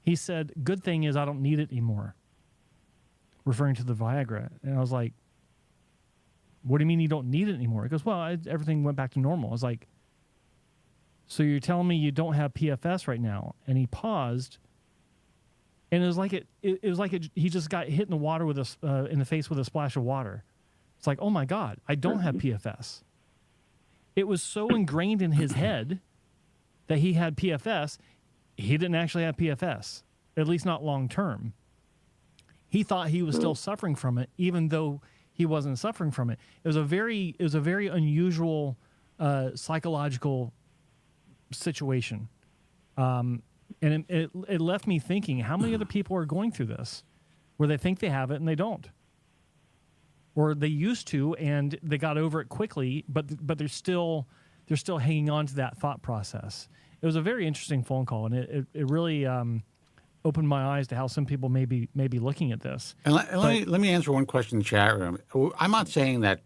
He said, "Good thing is I don't need it anymore," referring to the Viagra. And I was like, "What do you mean you don't need it anymore?" He goes, "Well, everything went back to normal." I was like, "So you're telling me you don't have PFS right now?" And he paused. And it was like he just got hit in the water in the face with a splash of water. It's like, oh my God, I don't have PFS. It was so ingrained in his head that he had PFS. He didn't actually have PFS, at least not long term. He thought he was still suffering from it, even though he wasn't suffering from it. It was a very unusual psychological situation. And it left me thinking, how many other people are going through this where they think they have it and they don't? Or they used to and they got over it quickly, but they're still hanging on to that thought process. It was a very interesting phone call, and it really opened my eyes to how some people may be looking at this. And let me answer one question in the chat room. I'm not saying that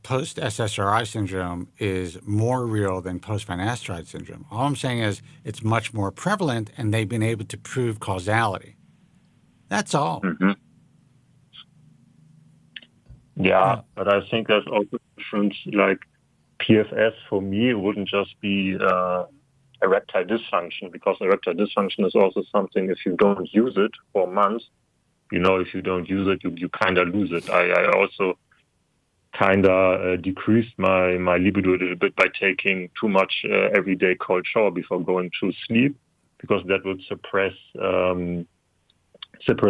post-SSRI syndrome is more real than post-finasteride syndrome. All I'm saying is it's much more prevalent, and they've been able to prove causality. That's all. Mm-hmm. Yeah, but I think there's also a difference. Like PFS for me wouldn't just be erectile dysfunction, because erectile dysfunction is also something, if you don't use it for months, if you don't use it, you kind of lose it. I also kind of decreased my libido a little bit by taking too much everyday cold shower before going to sleep, because that would suppress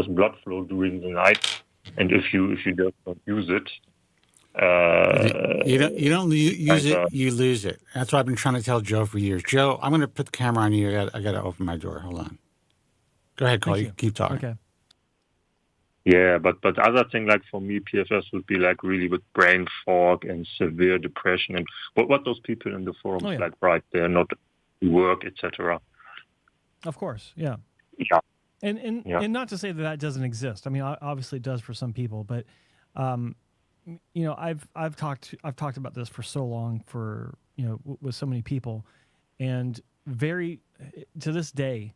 blood flow during the night. And if you don't use it, you don't use it, you lose it. That's what I've been trying to tell Joe for years. Joe, I'm going to put the camera on you. I got to open my door. Hold on. Go ahead, Cole. You keep talking. Okay. Yeah, but other thing like for me, PFS would be like really with brain fog and severe depression and what those people in the forums like write, they're not work, etc. Of course, yeah. Yeah. And not to say that doesn't exist. I mean, obviously it does for some people, but I've talked about this for so long with so many people, and to this day,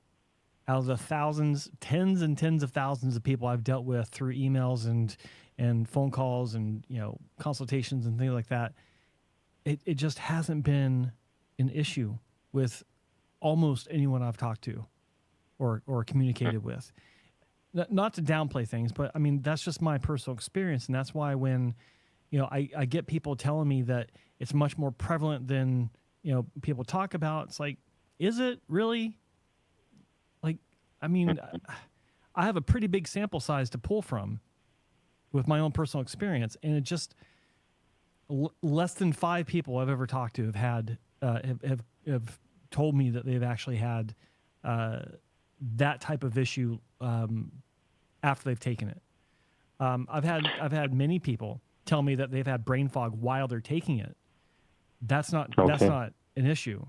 out of the thousands, tens and tens of thousands of people I've dealt with through emails and phone calls and consultations and things like that, it just hasn't been an issue with almost anyone I've talked to or communicated with. Not to downplay things, but I mean that's just my personal experience, and that's why when I get people telling me that it's much more prevalent than people talk about, it's like, is it really? Like, I mean, I have a pretty big sample size to pull from with my own personal experience, and it just less than 5 people I've ever talked to have had have told me that they've actually had that type of issue after they've taken it. I've had many people tell me that they've had brain fog while they're taking it. That's not an issue.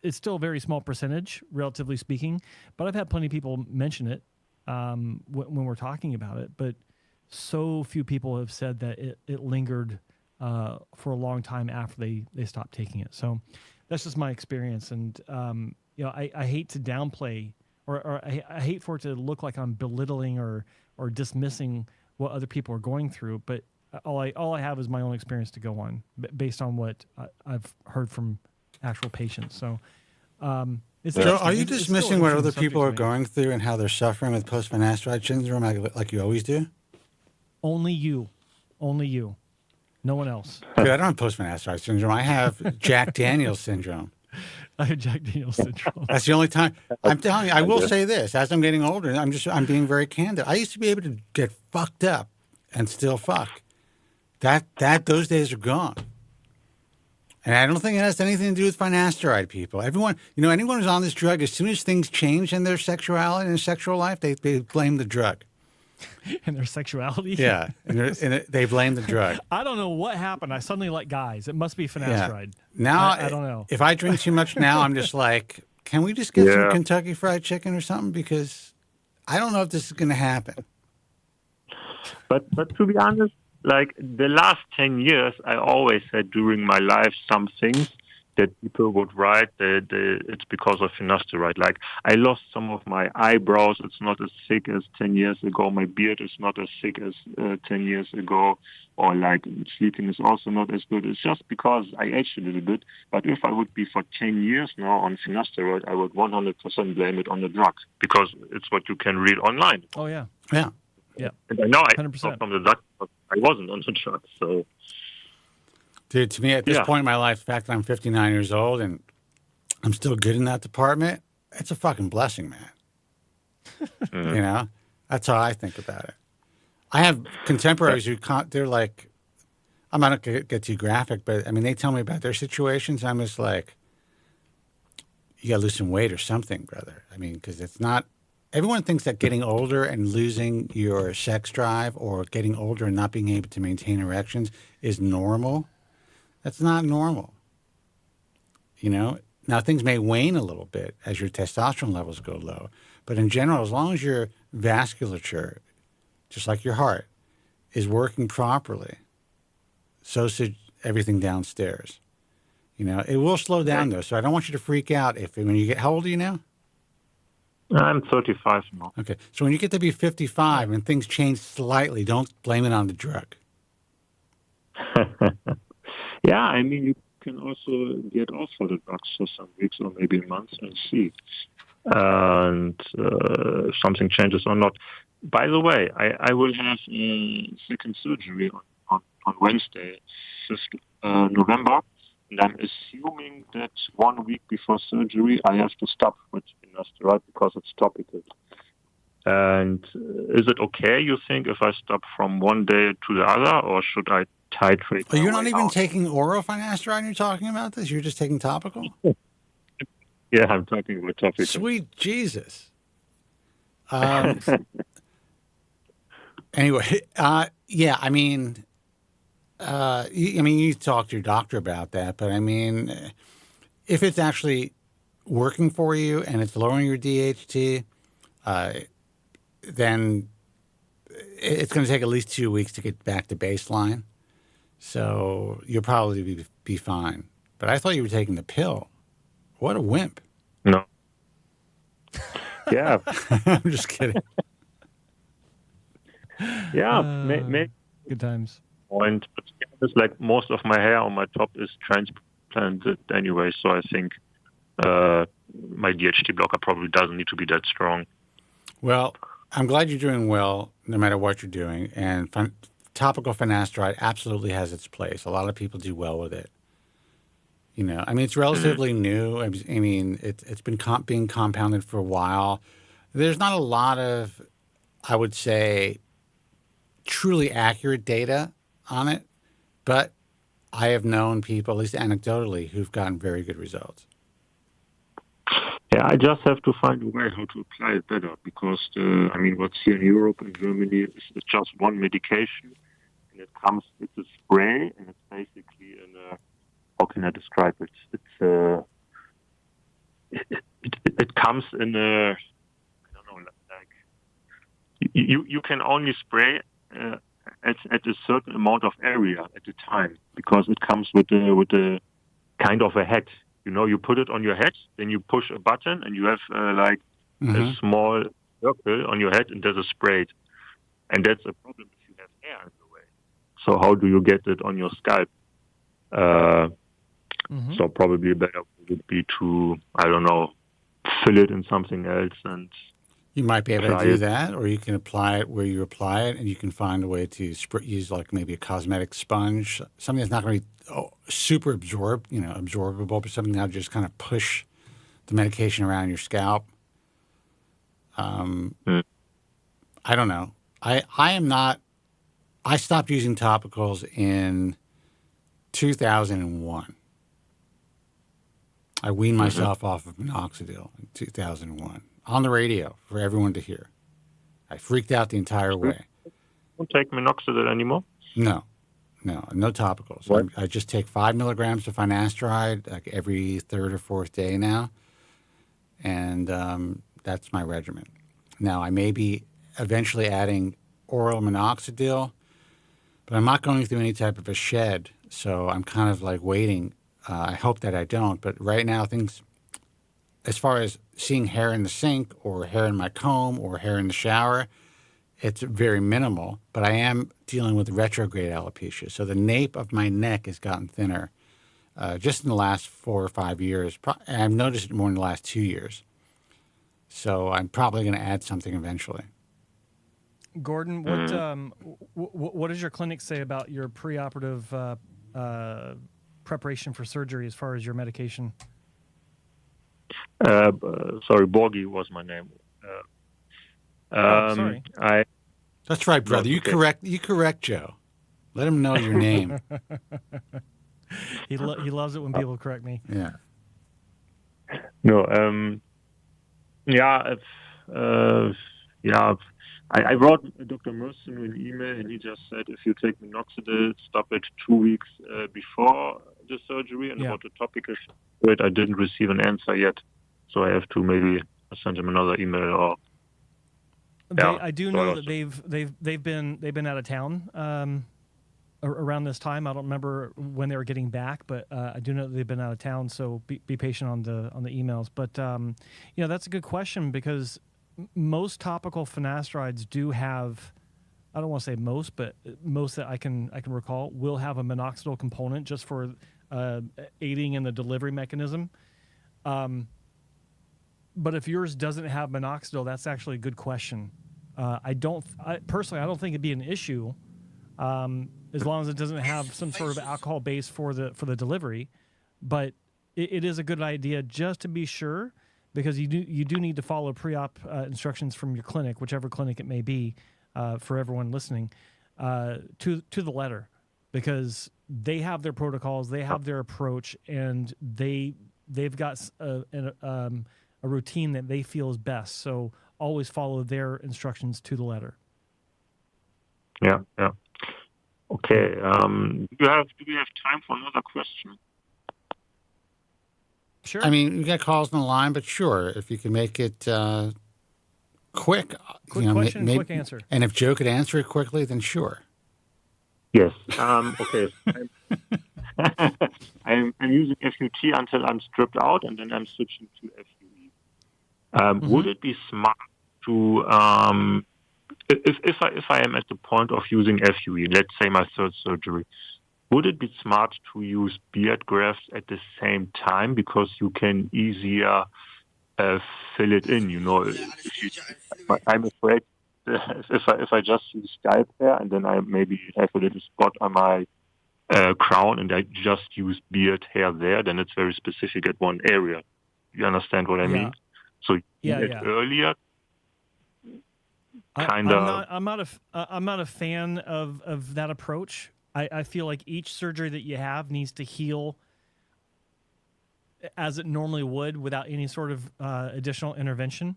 It's still a very small percentage, relatively speaking, but I've had plenty of people mention it when we're talking about it. But so few people have said that it lingered for a long time after they stopped taking it. So that's just my experience, and I hate to downplay or I hate for it to look like I'm belittling or dismissing what other people are going through. But all I have is my own experience to go on based on what I've heard from actual patients. So, so are you dismissing what other people are going through and how they're suffering with post-finasteride syndrome like you always do? Only you. No one else. Dude, I don't have post-finasteride syndrome. I have Jack Daniels syndrome. I have Jack Daniels syndrome. That's the only time. I'm telling you, I will say this. As I'm getting older, I'm being very candid. I used to be able to get fucked up and still fuck. Those days are gone. And I don't think it has anything to do with finasteride, people. Anyone who's on this drug, as soon as things change in their sexuality and sexual life, they blame the drug. And their sexuality? Yeah. And they blame the drug. I don't know what happened. I suddenly like guys. It must be finasteride. Yeah. Now, I don't know. If I drink too much now, I'm just like, can we just get some Kentucky Fried Chicken or something? Because I don't know if this is going to happen. But to be honest, like the last 10 years, I always had during my life some things that people would write that it's because of finasteride. Like I lost some of my eyebrows. It's not as thick as 10 years ago. My beard is not as thick as 10 years ago. Or like sleeping is also not as good. It's just because I aged a little bit. But if I would be for 10 years now on finasteride, I would 100% blame it on the drugs because it's what you can read online. Oh, yeah. Yeah. Yeah. And I know 100%. from the drugs, but I wasn't on the drugs, so... Dude, to me, at this point in my life, the fact that I'm 59 years old and I'm still good in that department, it's a fucking blessing, man. That's how I think about it. I have contemporaries who they're like, I'm not going to get too graphic, but I mean, they tell me about their situations. I'm just like, you got to lose some weight or something, brother. I mean, because it's not, everyone thinks that getting older and losing your sex drive or getting older and not being able to maintain erections is normal. That's not normal. Now things may wane a little bit as your testosterone levels go low, but in general, as long as your vasculature, just like your heart, is working properly, so should everything downstairs. It will slow down though, so I don't want you to freak out when you get, how old are you now? I'm 35 now. Okay, so when you get to be 55 and things change slightly, don't blame it on the drug. Yeah, I mean, you can also get off for the drugs for some weeks or maybe months and see if something changes or not. By the way, I will have a second surgery on Wednesday, 5th November, and I'm assuming that 1 week before surgery I have to stop with finasteride because it's topical. And is it okay, you think, if I stop from one day to the other, or should I titrate? Oh, you're not even taking oral finasteride when you're talking about this? You're just taking topical? Yeah, I'm talking about topical. Sweet Jesus. Anyway, yeah, I mean, you talk to your doctor about that, but I mean, if it's actually working for you and it's lowering your DHT, then it's going to take at least 2 weeks to get back to baseline. So you'll probably be fine. But I thought you were taking the pill. What a wimp. No. Yeah. I'm just kidding. Yeah. Good times. Point, but it's like most of my hair on my top is transplanted anyway, so I think my DHT blocker probably doesn't need to be that strong. Well, I'm glad you're doing well, no matter what you're doing. And topical finasteride absolutely has its place. A lot of people do well with it. You know, I mean, it's relatively new. I mean, it's been being compounded for a while. There's not a lot of, I would say, truly accurate data on it, but I have known people, at least anecdotally, who've gotten very good results. Yeah, I just have to find a way how to apply it better because, what's here in Europe and Germany is just one medication, and it's a spray, and it's basically how can I describe it? It comes in a, I don't know, like you can only spray at a certain amount of area at a time because it comes with a kind of a head. You know, you put it on your head, then you push a button, and you have a small circle on your head, and there's a spray. And that's a problem if you have hair in the way. So how do you get it on your scalp? So probably better would be to, I don't know, fill it in something else. And you might be able to do that, or you can apply it where you apply it, and you can find a way to use like maybe a cosmetic sponge, something that's not going to be super absorbable, but something that'll just kind of push the medication around your scalp. I don't know. I stopped using topicals in 2001. I weaned myself off of minoxidil in 2001 on the radio for everyone to hear. I freaked out the entire way. Don't take minoxidil anymore? No topicals. What? I just take 5 milligrams of finasteride like every third or fourth day now, and that's my regimen. Now, I may be eventually adding oral minoxidil, but I'm not going through any type of a shed, so I'm kind of like waiting. I hope that I don't, but right now things, as far as seeing hair in the sink or hair in my comb or hair in the shower, it's very minimal, but I am dealing with retrograde alopecia. So the nape of my neck has gotten thinner just in the last 4 or 5 years. And I've noticed it more in the last 2 years. So I'm probably going to add something eventually. Gordon, what does your clinic say about your preoperative preparation for surgery as far as your medication? Sorry, Borgi was my name. Sorry. That's right, brother. You correct Joe. Let him know your name. He loves it when people correct me. Yeah. No. I wrote Dr. Merson an email, and he just said if you take minoxidil, stop it 2 weeks before the surgery. And about the topical, I didn't receive an answer yet, so I have to maybe send him another email or. I do know that they've been out of town around this time. I don't remember when they were getting back, but I do know that they've been out of town. So be patient on the emails. But that's a good question because most topical finasterides do have, I don't want to say most, but most that I can recall will have a minoxidil component just for aiding in the delivery mechanism. But if yours doesn't have minoxidil, that's actually a good question. Personally, I don't think it'd be an issue as long as it doesn't have some sort of alcohol base for the delivery. But it is a good idea just to be sure, because you do need to follow pre-op instructions from your clinic, whichever clinic it may be, for everyone listening, to the letter, because they have their protocols, they have their approach, and they've got a routine that they feel is best. So always follow their instructions to the letter. Yeah. Okay. Do we have time for another question? Sure. I mean, you got calls on the line, but sure, if you can make it quick. Quick question, quick answer. And if Joe could answer it quickly, then sure. Yes. Okay. I'm using FUT until I'm stripped out, and then I'm switching to FUE. Would it be smart to if I am at the point of using FUE, let's say my third surgery, would it be smart to use beard grafts at the same time because you can easier fill it in? I'm afraid if I just use scalp hair and then I maybe have a little spot on my crown and I just use beard hair there, then it's very specific at one area. You understand what I mean? So earlier. I'm not a fan of that approach. I feel like each surgery that you have needs to heal as it normally would without any sort of additional intervention.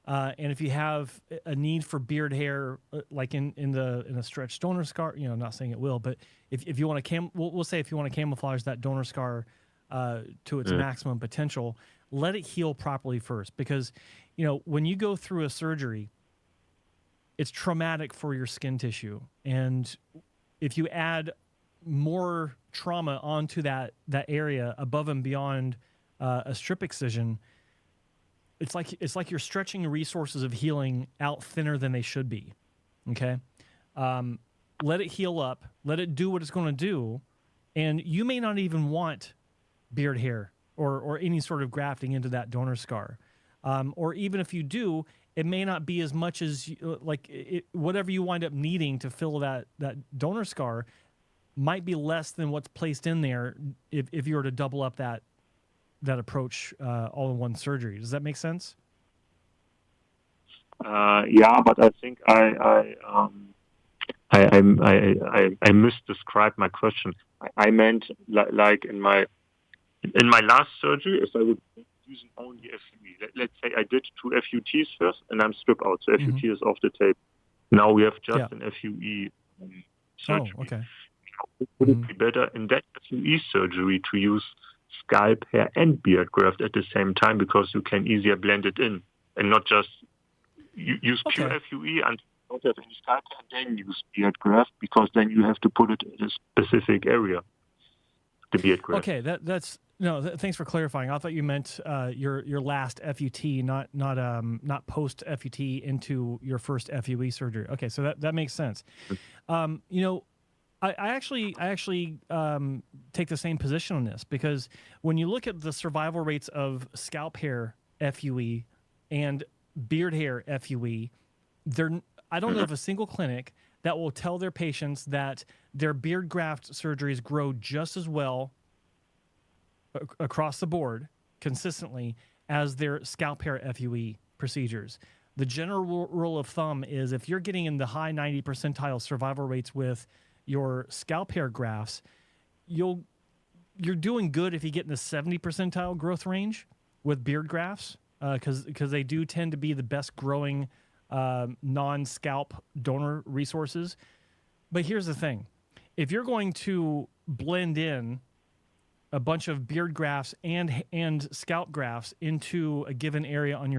And if you have a need for beard hair, like in a stretched donor scar, I'm not saying it will, but if you want to we'll say if you want to camouflage that donor scar to its maximum potential, let it heal properly first, because when you go through a surgery, it's traumatic for your skin tissue, and if you add more trauma onto that area above and beyond a strip excision, it's like you're stretching the resources of healing out thinner than they should be. Okay, let it heal up, let it do what it's going to do, and you may not even want beard hair or any sort of grafting into that donor scar, or even if you do, it may not be as much as whatever you wind up needing to fill that donor scar might be less than what's placed in there if you were to double up that approach all in one surgery. Does that make sense? Yeah, but I think I misdescribed my question. I meant like in my last surgery, if I would be using only FUE. Let's say I did 2 FUTs first, and I'm stripped out, so FUT is off the table. Now we have just an FUE surgery. Oh, okay. Would it be better in that FUE surgery to use scalp hair and beard graft at the same time, because you can easier blend it in and not just use pure FUE and don't have any scalp hair and then use beard graft, because then you have to put it in a specific area, the beard graft. Okay, that's thanks for clarifying. I thought you meant your last FUT, not post FUT into your first FUE surgery. Okay, so that makes sense. I actually take the same position on this, because when you look at the survival rates of scalp hair FUE and beard hair FUE, I don't know of a single clinic that will tell their patients that their beard graft surgeries grow just as well across the board consistently as their scalp hair FUE procedures. The general rule of thumb is if you're getting in the high 90 percentile survival rates with your scalp hair grafts, you're doing good if you get in the 70 percentile growth range with beard grafts, because they do tend to be the best growing non-scalp donor resources. But here's the thing. If you're going to blend in a bunch of beard grafts and scalp grafts into a given area on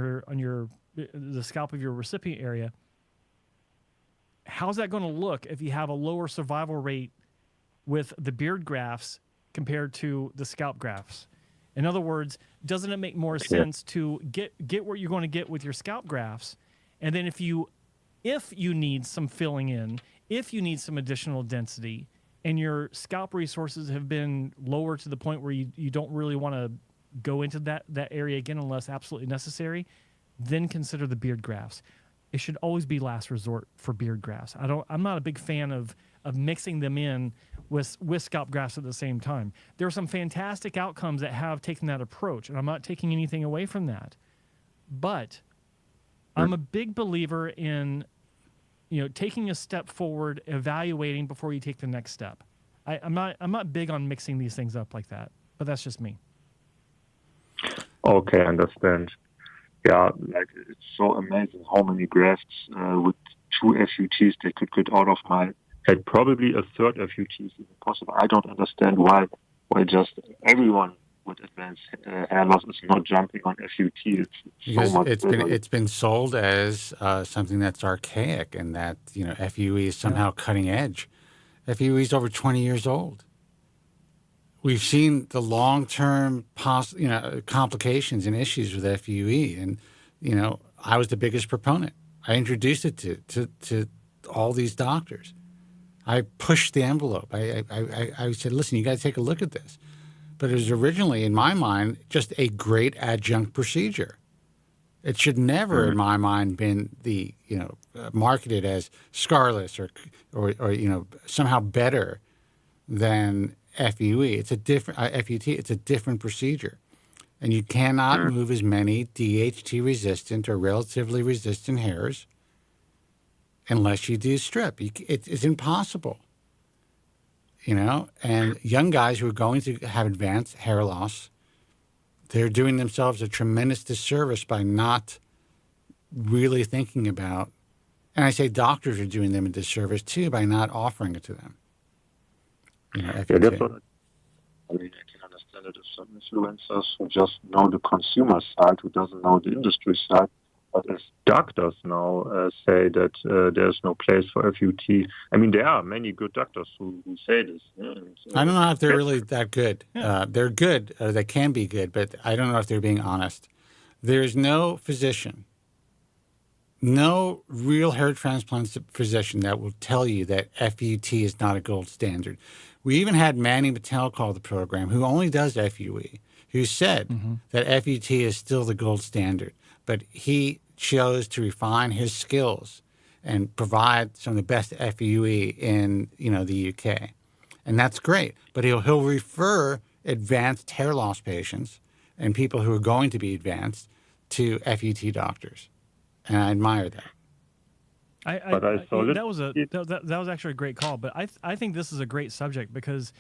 the scalp of your recipient area, how's that going to look if you have a lower survival rate with the beard grafts compared to the scalp grafts? In other words, doesn't it make more sense to get what you're going to get with your scalp grafts, and then if you need some filling in, if you need some additional density, and your scalp resources have been lower to the point where you don't really want to go into that area again unless absolutely necessary, then consider the beard grafts. It should always be last resort for beard grafts. I'm not a big fan of mixing them in with scalp grafts at the same time. There are some fantastic outcomes that have taken that approach, and I'm not taking anything away from that. But I'm a big believer in taking a step forward, evaluating before you take the next step. I'm not big on mixing these things up like that, but that's just me. Okay, I understand. Yeah, like it's so amazing how many grafts would 2 FUTs they could get out of my head. Probably a third FUT is even possible. I don't understand why just everyone with advanced hair loss is not jumping on FUT. It's been sold as something that's archaic, and that FUE is somehow cutting edge. FUE is over 20 years old. We've seen the long-term complications and issues with FUE, and I was the biggest proponent. I introduced it to all these doctors. I pushed the envelope. I said, listen, you got to take a look at this. But it was originally, in my mind, just a great adjunct procedure. It should never, in my mind, been marketed as scarless or somehow better than FUE. It's a different FUT. It's a different procedure, and you cannot move as many DHT resistant or relatively resistant hairs unless you do strip. It's impossible. And young guys who are going to have advanced hair loss, they're doing themselves a tremendous disservice by not really thinking about, and I say doctors are doing them a disservice too by not offering it to them. That's what I can understand it if some influencers who just know the consumer side, who doesn't know the industry side. But as doctors now say that there's no place for FUT, I mean, there are many good doctors who say this. I don't know if they're really that good. They're good. They can be good, but I don't know if they're being honest. There's no physician, no real hair transplant physician that will tell you that FUT is not a gold standard. We even had Manny Patel call the program, who only does FUE, who said that FUT is still the gold standard. But he chose to refine his skills and provide some of the best FUE in the UK, and that's great. But he'll refer advanced hair loss patients and people who are going to be advanced to FUT doctors, and I admire that. That was actually a great call. But I think this is a great subject because,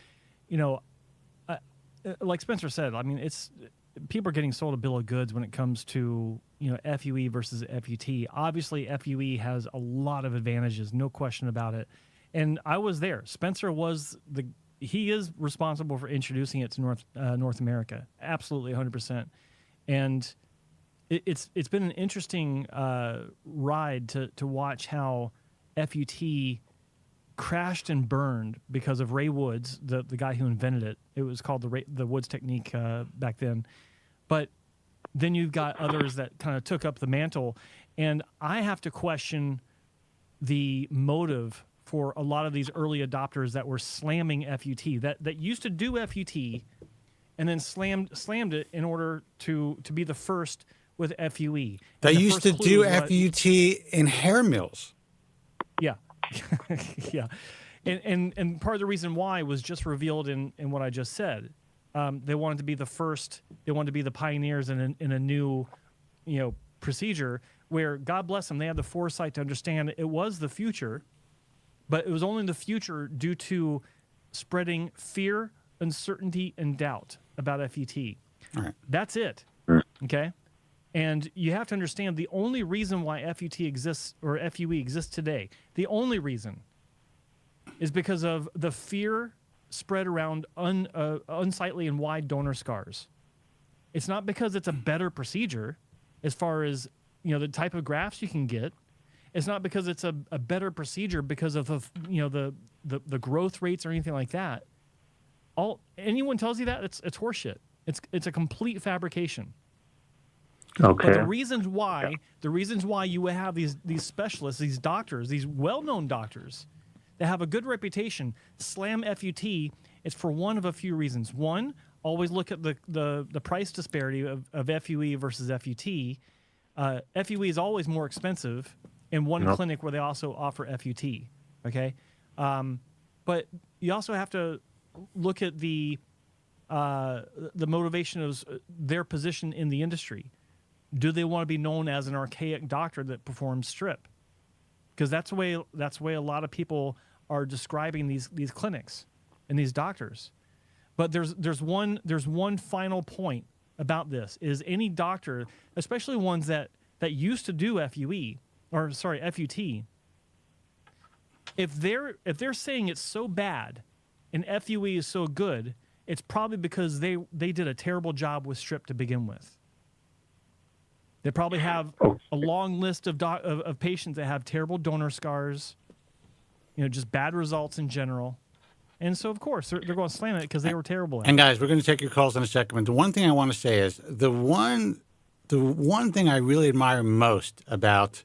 like Spencer said, I mean, people are getting sold a bill of goods when it comes to FUE versus FUT. Obviously, FUE has a lot of advantages, no question about it. And I was there. Spencer he is responsible for introducing it to North America, absolutely 100%. And it's been an interesting ride to watch how FUT crashed and burned because of Ray Woods, the guy who invented it. It was called the Woods technique back then. But then you've got others that kind of took up the mantle. And I have to question the motive for a lot of these early adopters that were slamming FUT, that used to do FUT and then slammed it in order to be the first with FUE. They used to do FUT in hair mills. Yeah. Yeah. And part of the reason why was just revealed in what I just said. They wanted to be the first. They wanted to be the pioneers in a new, procedure where, God bless them, they had the foresight to understand it was the future, but it was only the future due to spreading fear, uncertainty, and doubt about FUT. All right. That's it. Okay, and you have to understand the only reason why FUT exists or FUE exists today. The only reason is because of the fear spread around unsightly and wide donor scars. It's not because it's a better procedure as far as the type of grafts you can get. It's not because it's a better procedure because of the growth rates or anything like that. Anyone tells you that, it's horseshit. It's a complete fabrication. Okay. But the reasons why you would have these specialists, these doctors, these well-known doctors that have a good reputation slam FUT, it's for one of a few reasons. One, always look at the price disparity of FUE versus FUT. FUE is always more expensive in one clinic where they also offer FUT. Okay, but you also have to look at the motivation of their position in the industry. Do they want to be known as an archaic doctor that performs strip? Because that's the way a lot of people are describing these clinics and these doctors. But there's one final point about this is any doctor, especially ones that used to do FUT, if they're saying it's so bad and FUE is so good, it's probably because they did a terrible job with strip to begin with. They probably have a long list of patients that have terrible donor scars, just bad results in general. And so, of course, they're going to slam it because they were terrible at it. And, guys, we're going to take your calls in a second. But the one thing I want to say is the one thing I really admire most about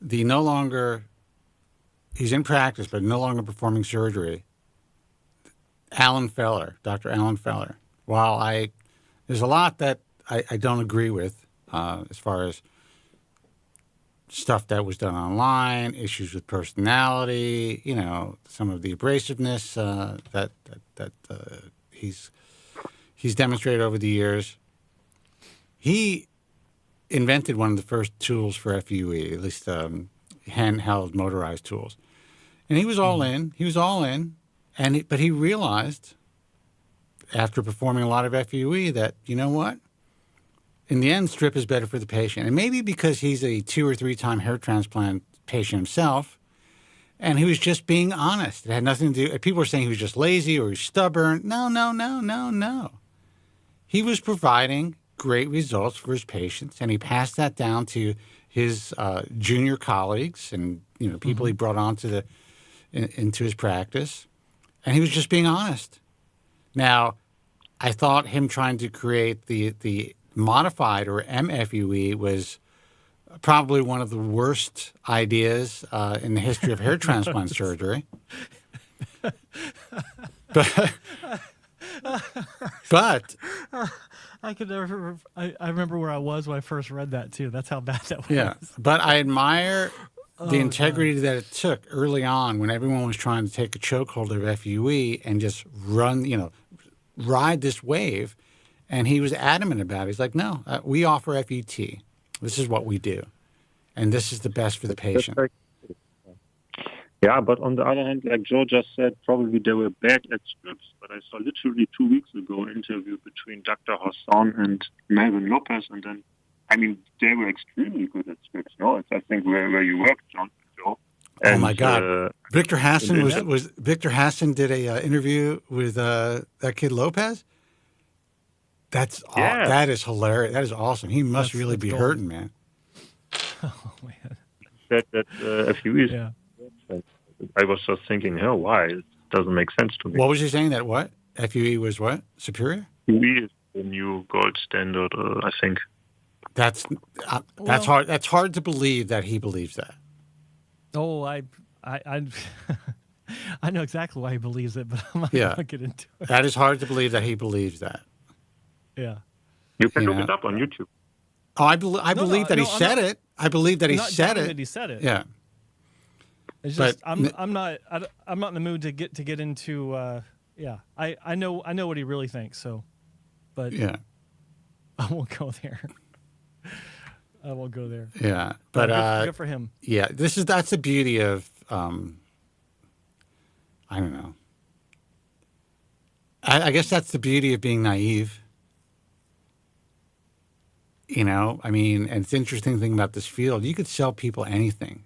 the no longer – he's in practice but no longer performing surgery, Dr. Alan Feller. While there's a lot that I don't agree with as far as stuff that was done online, issues with personality, some of the abrasiveness that he's demonstrated over the years. He invented one of the first tools for FUE, at least handheld motorized tools. And he was all in. He was all in. But he realized after performing a lot of FUE that, you know what? In the end, strip is better for the patient. And maybe because he's a 2 or 3 time hair transplant patient himself, and he was just being honest. It had nothing to do. People were saying he was just lazy or he's stubborn. No. He was providing great results for his patients, and he passed that down to his junior colleagues and people he brought on into his practice. And he was just being honest. Now, I thought him trying to create the modified or MFUE was probably one of the worst ideas in the history of hair transplant surgery. But I could never. I remember where I was when I first read that too. That's how bad that was. Yeah, but I admire the integrity that it took early on when everyone was trying to take a chokehold of FUE and just ride this wave. And he was adamant about it. He's like, no, we offer FUT. This is what we do. And this is the best for the patient. Yeah, but on the other hand, like Joe just said, probably they were bad at strips. But I saw literally 2 weeks ago an interview between Dr. Hassan and Melvin Lopez. And then, they were extremely good at strips. No, it's, I think, where you worked, Joe. And, oh, my God. Victor Hassan Victor Hassan did a interview with that kid Lopez? That is hilarious. That is awesome. He must really be hurting, man. Oh, man. That FUE is... Yeah. I was just thinking, why? It doesn't make sense to me. What was he saying? That what? FUE was what? Superior? FUE is the new gold standard, I think. That's hard. That's hard to believe that he believes that. Oh, I know exactly why he believes it, but I'm not going to get into it. That is hard to believe that he believes that. Yeah. You can look it up on YouTube. Oh, I believe that he said it. I believe that he said it. That he said it. Yeah. It's just I'm not in the mood to get into I know what he really thinks, so but yeah. I won't go there. I won't go there. Yeah. But good for him. Yeah, that's the beauty of I don't know. I guess that's the beauty of being naive. And it's an interesting thing about this field. You could sell people anything.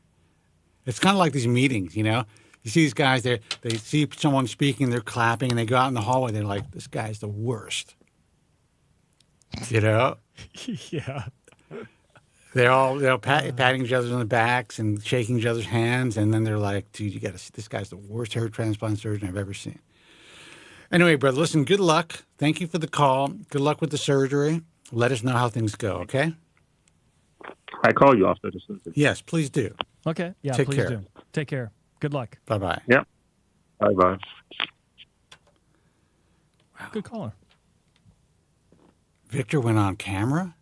It's kind of like these meetings, You see these guys, they see someone speaking, they're clapping, and they go out in the hallway, they're like, this guy's the worst. Yeah. They're all patting each other on the backs and shaking each other's hands, and then they're like, dude, you got to see, this guy's the worst hair transplant surgeon I've ever seen. Anyway, brother, listen, good luck. Thank you for the call. Good luck with the surgery. Let us know how things go, okay? I call you after the surgery. Yes, please do. Okay. Yeah, Take please care. do. Take care. Good luck. Bye-bye. Yeah. Bye-bye. Wow. Good caller. Victor went on camera?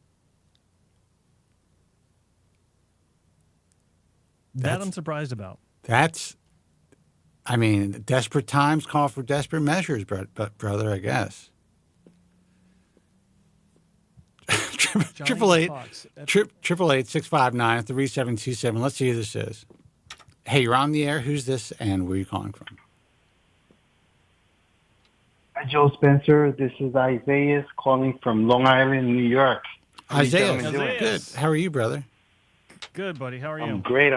That I'm surprised about. Desperate times call for desperate measures, brother, I guess. 888-659-3727. Let's see who this is. Hey, you're on the air. Who's this and where are you calling from? Hi, Joe Spencer. This is Isaiah calling from Long Island, New York. Isaiah, good. How are you, brother? Good, buddy. How are you? I'm great.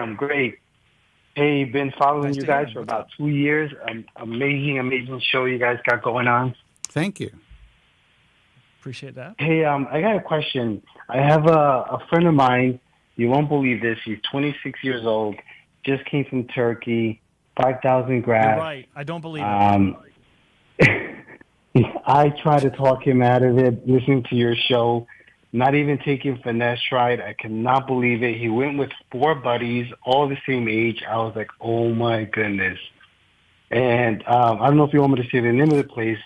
Hey, been following Nice you to hear guys him. for What's about up? 2 years. Amazing show you guys got going on. Thank you. Appreciate that. Hey, I got a question. I have a friend of mine. You won't believe this. He's 26 years old. Just came from Turkey. 5,000 You're grafts. right. I don't believe it. I try to talk him out of it. Listening to your show, not even taking finasteride. I cannot believe it. He went with 4 buddies, all the same age. I was like, oh my goodness. And I don't know if you want me to say the name of the place,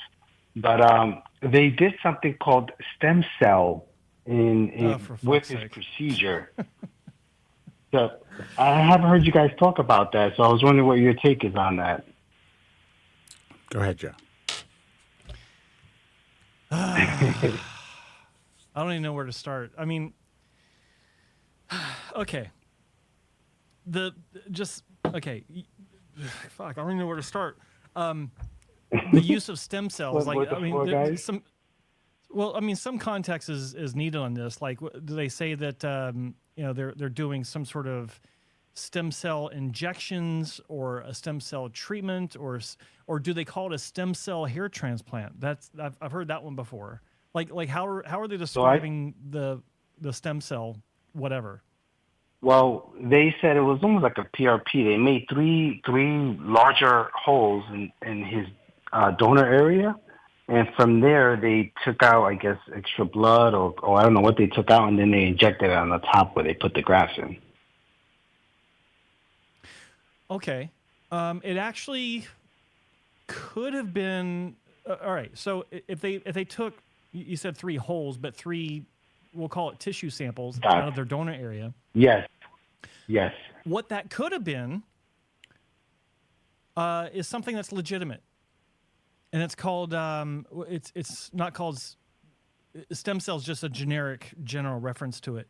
but they did something called stem cell with his procedure. So I haven't heard you guys talk about that, so I was wondering what your take is on that. Go ahead, Joe. I don't even know where to start. I mean, okay. Fuck, I don't even know where to start. The use of stem cells, some context is needed on this. Like, do they say that they're doing some sort of stem cell injections or a stem cell treatment, or do they call it a stem cell hair transplant? I've heard that one before. Like how are they describing the stem cell whatever? Well, they said it was almost like a PRP. They made three larger holes in his donor area, and from there they took out, I guess, extra blood or I don't know what they took out, and then they injected it on the top where they put the grafts in. Okay. It actually could have been all right. So if they took, you said 3 holes, but 3, we'll call it tissue samples out of their donor area. Yes. What that could have been is something that's legitimate, and it's called it's not called stem cells. Just a general reference to it.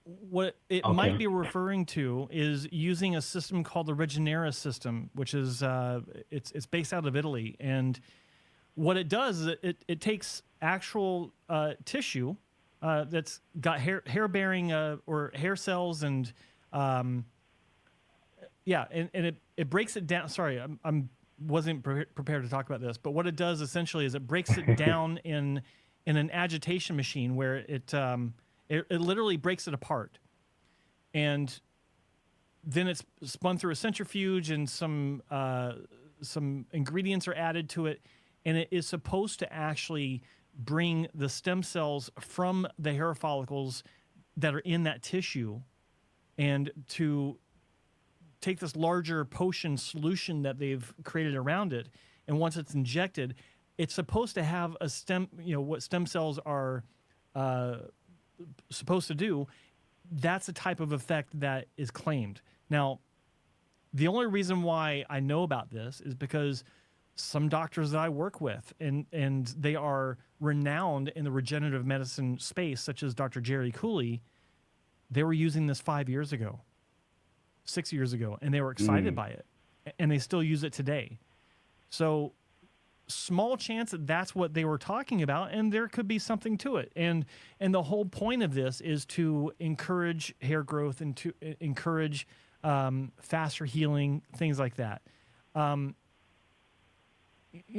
What it might be referring to is using a system called the Regenera system, which is it's based out of Italy, and what it does is it takes actual tissue that's got hair bearing or hair cells and and it breaks it down. Sorry, I'm wasn't prepared to talk about this, but what it does essentially is it breaks it down in an agitation machine where it literally breaks it apart, and then it's spun through a centrifuge, and some ingredients are added to it, and it is supposed to actually bring the stem cells from the hair follicles that are in that tissue, and to take this larger potion solution that they've created around it, and once it's injected, it's supposed to have a what stem cells are supposed to do. That's the type of effect that is claimed. Now, the only reason why I know about this is because some doctors that I work with, and they are renowned in the regenerative medicine space, such as Dr. Jerry Cooley, they were using this 5 years ago, 6 years ago, and they were excited by it, and they still use it today. So small chance that that's what they were talking about, and there could be something to it. And the whole point of this is to encourage hair growth and to encourage faster healing, things like that. I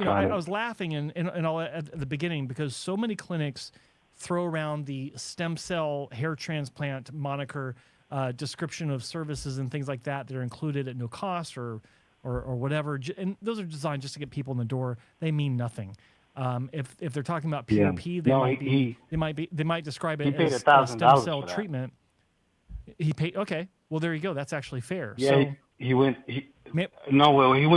was laughing and all at the beginning because so many clinics throw around the stem cell hair transplant moniker, description of services and things like that that are included at no cost or whatever, and those are designed just to get people in the door. They mean nothing. If they're talking about PRP, they might describe it as a stem cell treatment. He paid. Okay, well there you go. That's actually fair. Yeah, so, he went. He went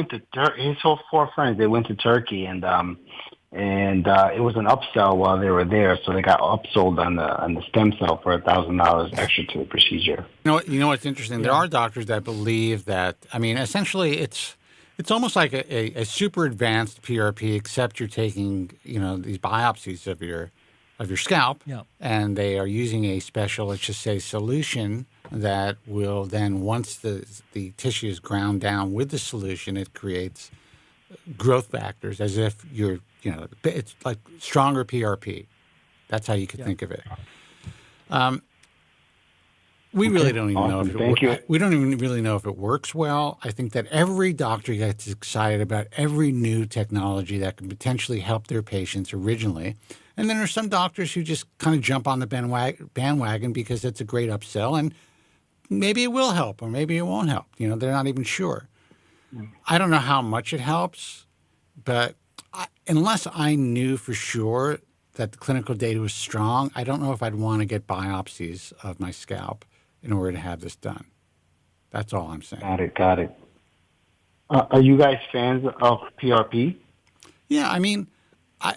to his whole 4 friends. They went to Turkey, and it was an upsell while they were there. So they got upsold on the stem cell for $1,000 extra to the procedure. You know what's interesting? There are doctors that believe that. I mean, essentially, it's almost like a super advanced PRP, except you're taking these biopsies of your scalp, and they are using a special, let's just say, solution that will then, once the tissue is ground down with the solution, it creates growth factors as if it's like stronger PRP. That's how you could think of it. We really don't even know if it we don't even really know if it works well. I think that every doctor gets excited about every new technology that can potentially help their patients originally. And then there's some doctors who just kind of jump on the bandwagon because it's a great upsell and maybe it will help or maybe it won't help. They're not even sure. I don't know how much it helps, but unless I knew for sure that the clinical data was strong, I don't know if I'd want to get biopsies of my scalp in order to have this done. That's all I'm saying. Got it. Are you guys fans of PRP? Yeah, I mean,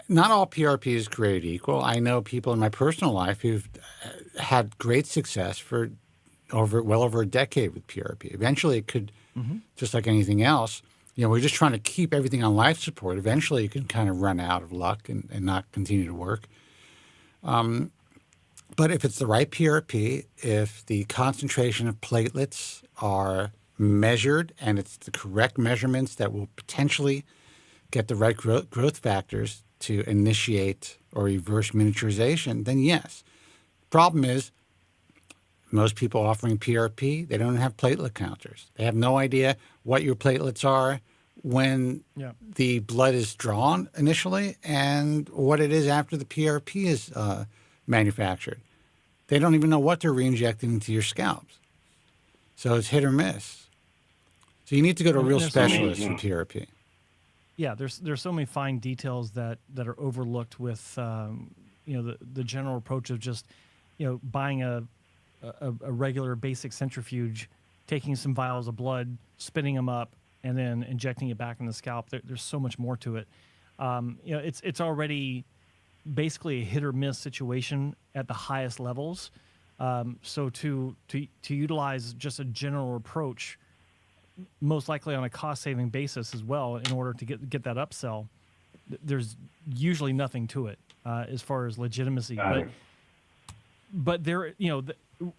not all PRP is created equal. I know people in my personal life who've had great success for well over a decade with PRP. Eventually, it could, just like anything else, we're just trying to keep everything on life support. Eventually, you can kind of run out of luck and not continue to work. But if it's the right PRP, if the concentration of platelets are measured and it's the correct measurements that will potentially get the right growth factors to initiate or reverse miniaturization, then yes. Problem is, most people offering PRP, they don't have platelet counters. They have no idea what your platelets are when the blood is drawn initially and what it is after the PRP is manufactured. They don't even know what they're re-injecting into your scalps. So it's hit or miss. So you need to go to a real specialist in PRP. Yeah, there's so many fine details that are overlooked with the general approach of just buying a regular basic centrifuge, taking some vials of blood, spinning them up, and then injecting it back in the scalp. There's so much more to it. It's already basically a hit or miss situation at the highest levels. So to utilize just a general approach, most likely on a cost-saving basis as well, in order to get that upsell, there's usually nothing to it as far as legitimacy. But there,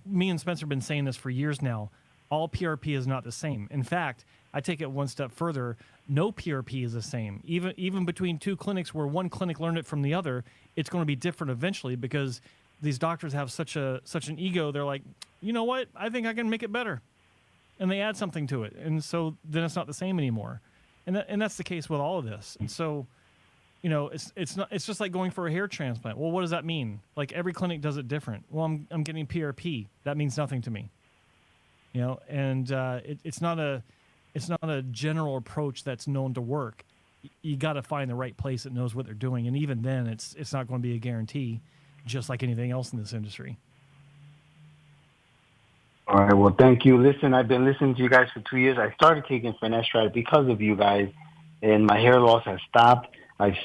me and Spencer have been saying this for years now. All PRP is not the same. In fact, I take it one step further. No PRP is the same. Even between two clinics where one clinic learned it from the other, it's going to be different eventually because these doctors have such an ego. They're like, you know what? I think I can make it better, and they add something to it, and so then it's not the same anymore. And that's the case with all of this. And so, it's just like going for a hair transplant. Well, what does that mean? Like every clinic does it different. Well, I'm getting PRP. That means nothing to me. And it's not a general approach that's known to work. You got to find the right place that knows what they're doing, and even then, it's not going to be a guarantee, just like anything else in this industry. All right. Well, thank you. Listen, I've been listening to you guys for 2 years. I started taking finasteride because of you guys, and my hair loss has stopped. I've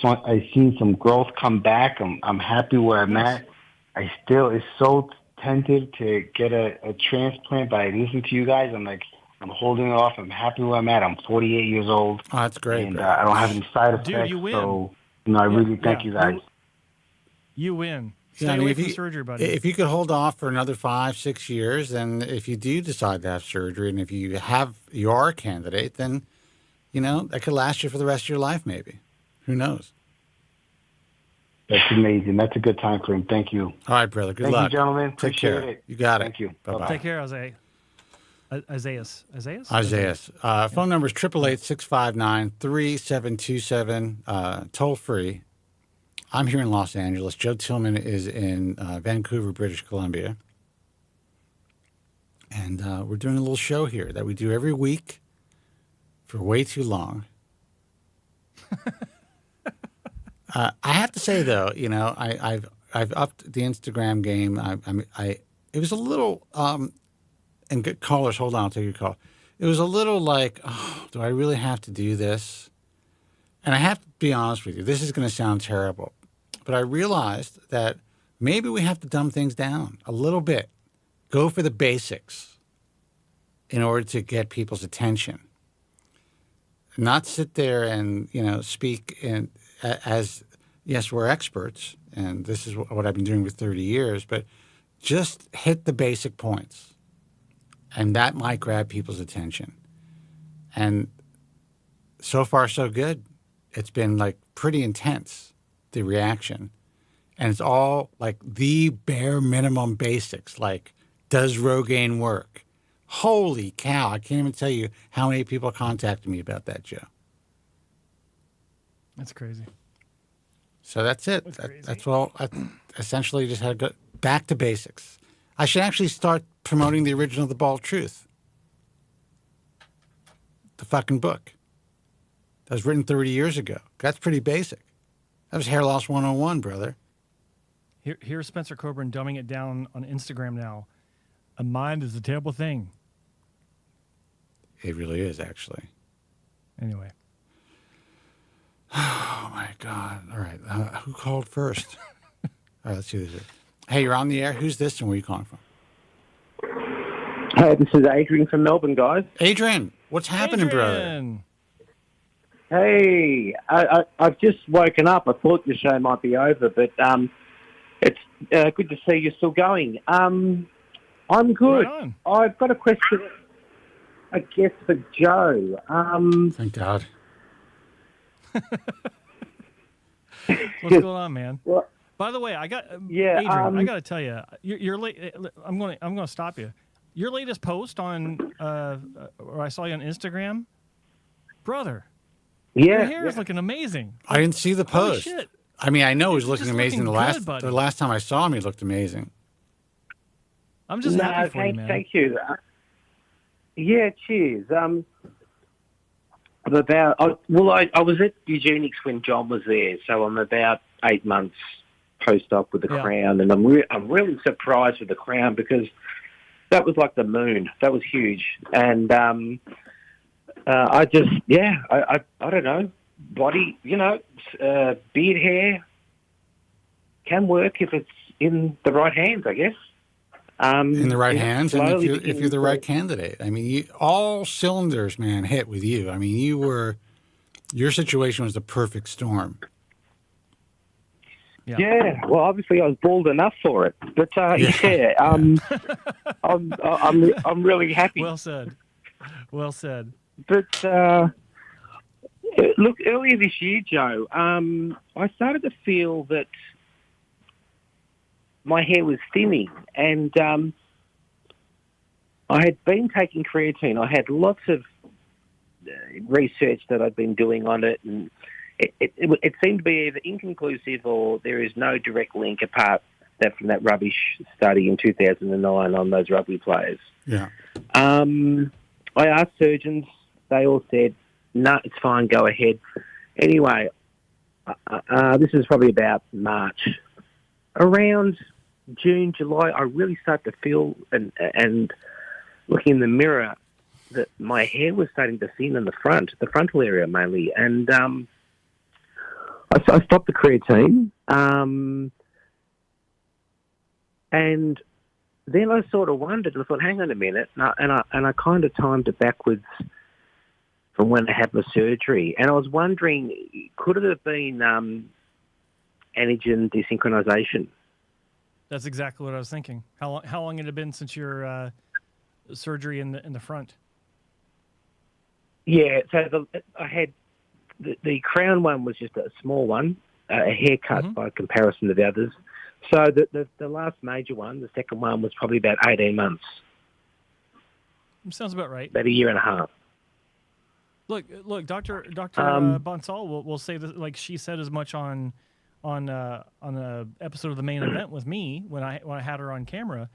seen some growth come back. I'm happy where I'm at. I still is so tempted to get a transplant, but I listen to you guys. I'm holding it off. I'm happy where I'm at. I'm 48 years old. Oh, that's great. And I don't have any side effects. Dude, you win. So, I really thank you guys. You win. Stay away from surgery, buddy. If you could hold off for another 5-6 years, then if you do decide to have surgery and if you are a candidate, then, that could last you for the rest of your life maybe. Who knows? That's amazing. That's a good time frame. Thank you. All right, brother. Good luck. Thank you, gentlemen. Take care. Appreciate it. You got it. Thank you. Bye-bye. Take care, Isaiah. Phone number is 888-659-3727, toll free. I'm here in Los Angeles. Joe Tillman is in Vancouver, British Columbia. And we're doing a little show here that we do every week for way too long. I have to say, though, I've upped the Instagram game. It was a little, and good callers, hold on, I'll take your call. It was a little like, do I really have to do this? And I have to be honest with you, this is going to sound terrible, but I realized that maybe we have to dumb things down a little bit, go for the basics in order to get people's attention. Not sit there and, speak as, yes, we're experts, and this is what I've been doing for 30 years, but just hit the basic points, and that might grab people's attention. And so far, so good. It's been, pretty intense, the reaction. And it's all, the bare minimum basics, Does Rogaine work? Holy cow. I can't even tell you how many people contacted me about that, Joe. That's crazy. So that's it. That's all. I essentially just had to go back to basics. I should actually start promoting the original The Bald Truth. The fucking book. That was written 30 years ago. That's pretty basic. That was hair loss 101, brother. Here's Spencer Kobren dumbing it down on Instagram now. A mind is a terrible thing. It really is, actually. Anyway. Oh, my God. All right. Who called first? All right, let's see this. Hey, you're on the air. Who's this and where are you calling from? Hey, this is Adrian from Melbourne, guys. Adrian, what's happening, brother? Hey, I've just woken up. I thought the show might be over, but it's good to see you're still going. I'm good. Right on. I've got a question, I guess, for Joe. Thank God. What's going on, man? Well, by the way, yeah, Adrian, I got to tell you, you're late. I'm going to stop you. Your latest post on, or I saw you on Instagram, brother. Yeah, your hair is looking amazing. I didn't see the post. Holy shit. I mean, I know he was looking amazing. Looking The last time I saw him, he looked amazing. I'm just happy for you, man. Thank you. Yeah, cheers. I was at Eugenics when John was there, so I'm about 8 months post-op with the crown, and I'm really surprised with the crown because that was like the moon. That was huge, and I don't know, body, beard hair can work if it's in the right hands, I guess. In the right hands, and if you're the right candidate. I mean, all cylinders, man, hit with you. I mean, your situation was the perfect storm. Yeah, well, obviously I was bald enough for it, but I'm really happy. Well said. Well said. But look, earlier this year, Joe, I started to feel that my hair was thinning, and I had been taking creatine. I had lots of research that I'd been doing on it, and it seemed to be either inconclusive or there is no direct link apart from that rubbish study in 2009 on those rugby players. Yeah. I asked surgeons. They all said, no, it's fine, go ahead. Anyway, this is probably about March. Around June, July, I really started to feel and looking in the mirror that my hair was starting to thin in the frontal area mainly. And I stopped the creatine. And then I sort of wondered, and I thought, hang on a minute. And I kind of timed it backwards from when I had my surgery. And I was wondering, could it have been Anagen desynchronization? That's exactly what I was thinking. How long had it been since your surgery in the front? Yeah, so I had the crown one was just a small one, a haircut by comparison to the others. So the last major one, the second one, was probably about 18 months. Sounds about right. About a year and a half. Look, Dr. Bonsall will say that, like she said as much on a episode of The Main Event with me when I had her on camera,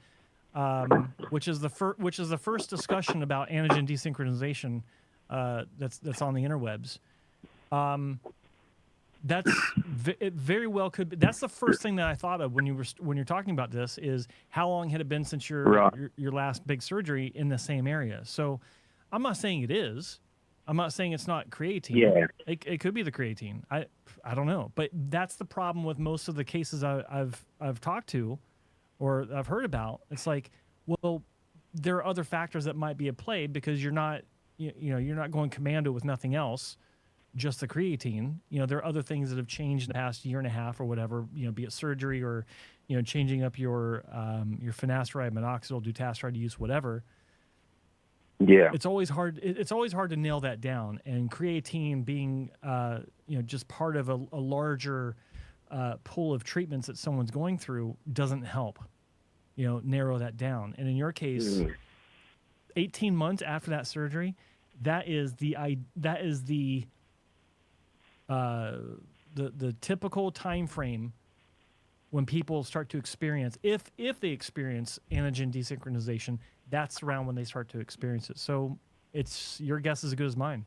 which is the first discussion about Anagen desynchronization that's on the interwebs. It very well could be. That's the first thing that I thought of when you're talking about this is how long had it been since your last big surgery in the same area. So I'm not saying it is. I'm not saying it's not creatine. Yeah. It could be the creatine. I don't know. But that's the problem with most of the cases I've talked to or I've heard about. It's like, well, there are other factors that might be at play because you're not you're not going commando with nothing else, just the creatine. There are other things that have changed in the past year and a half or whatever, be it surgery or, changing up your finasteride, minoxidil, dutasteride use, whatever. Yeah. It's always hard to nail that down. And creatine being, just part of a larger pool of treatments that someone's going through doesn't help. narrow that down. And in your case, 18 months after that surgery, that is the typical time frame when people start to experience, if they experience anagen desynchronization, that's around when they start to experience it. So it's your guess is as good as mine,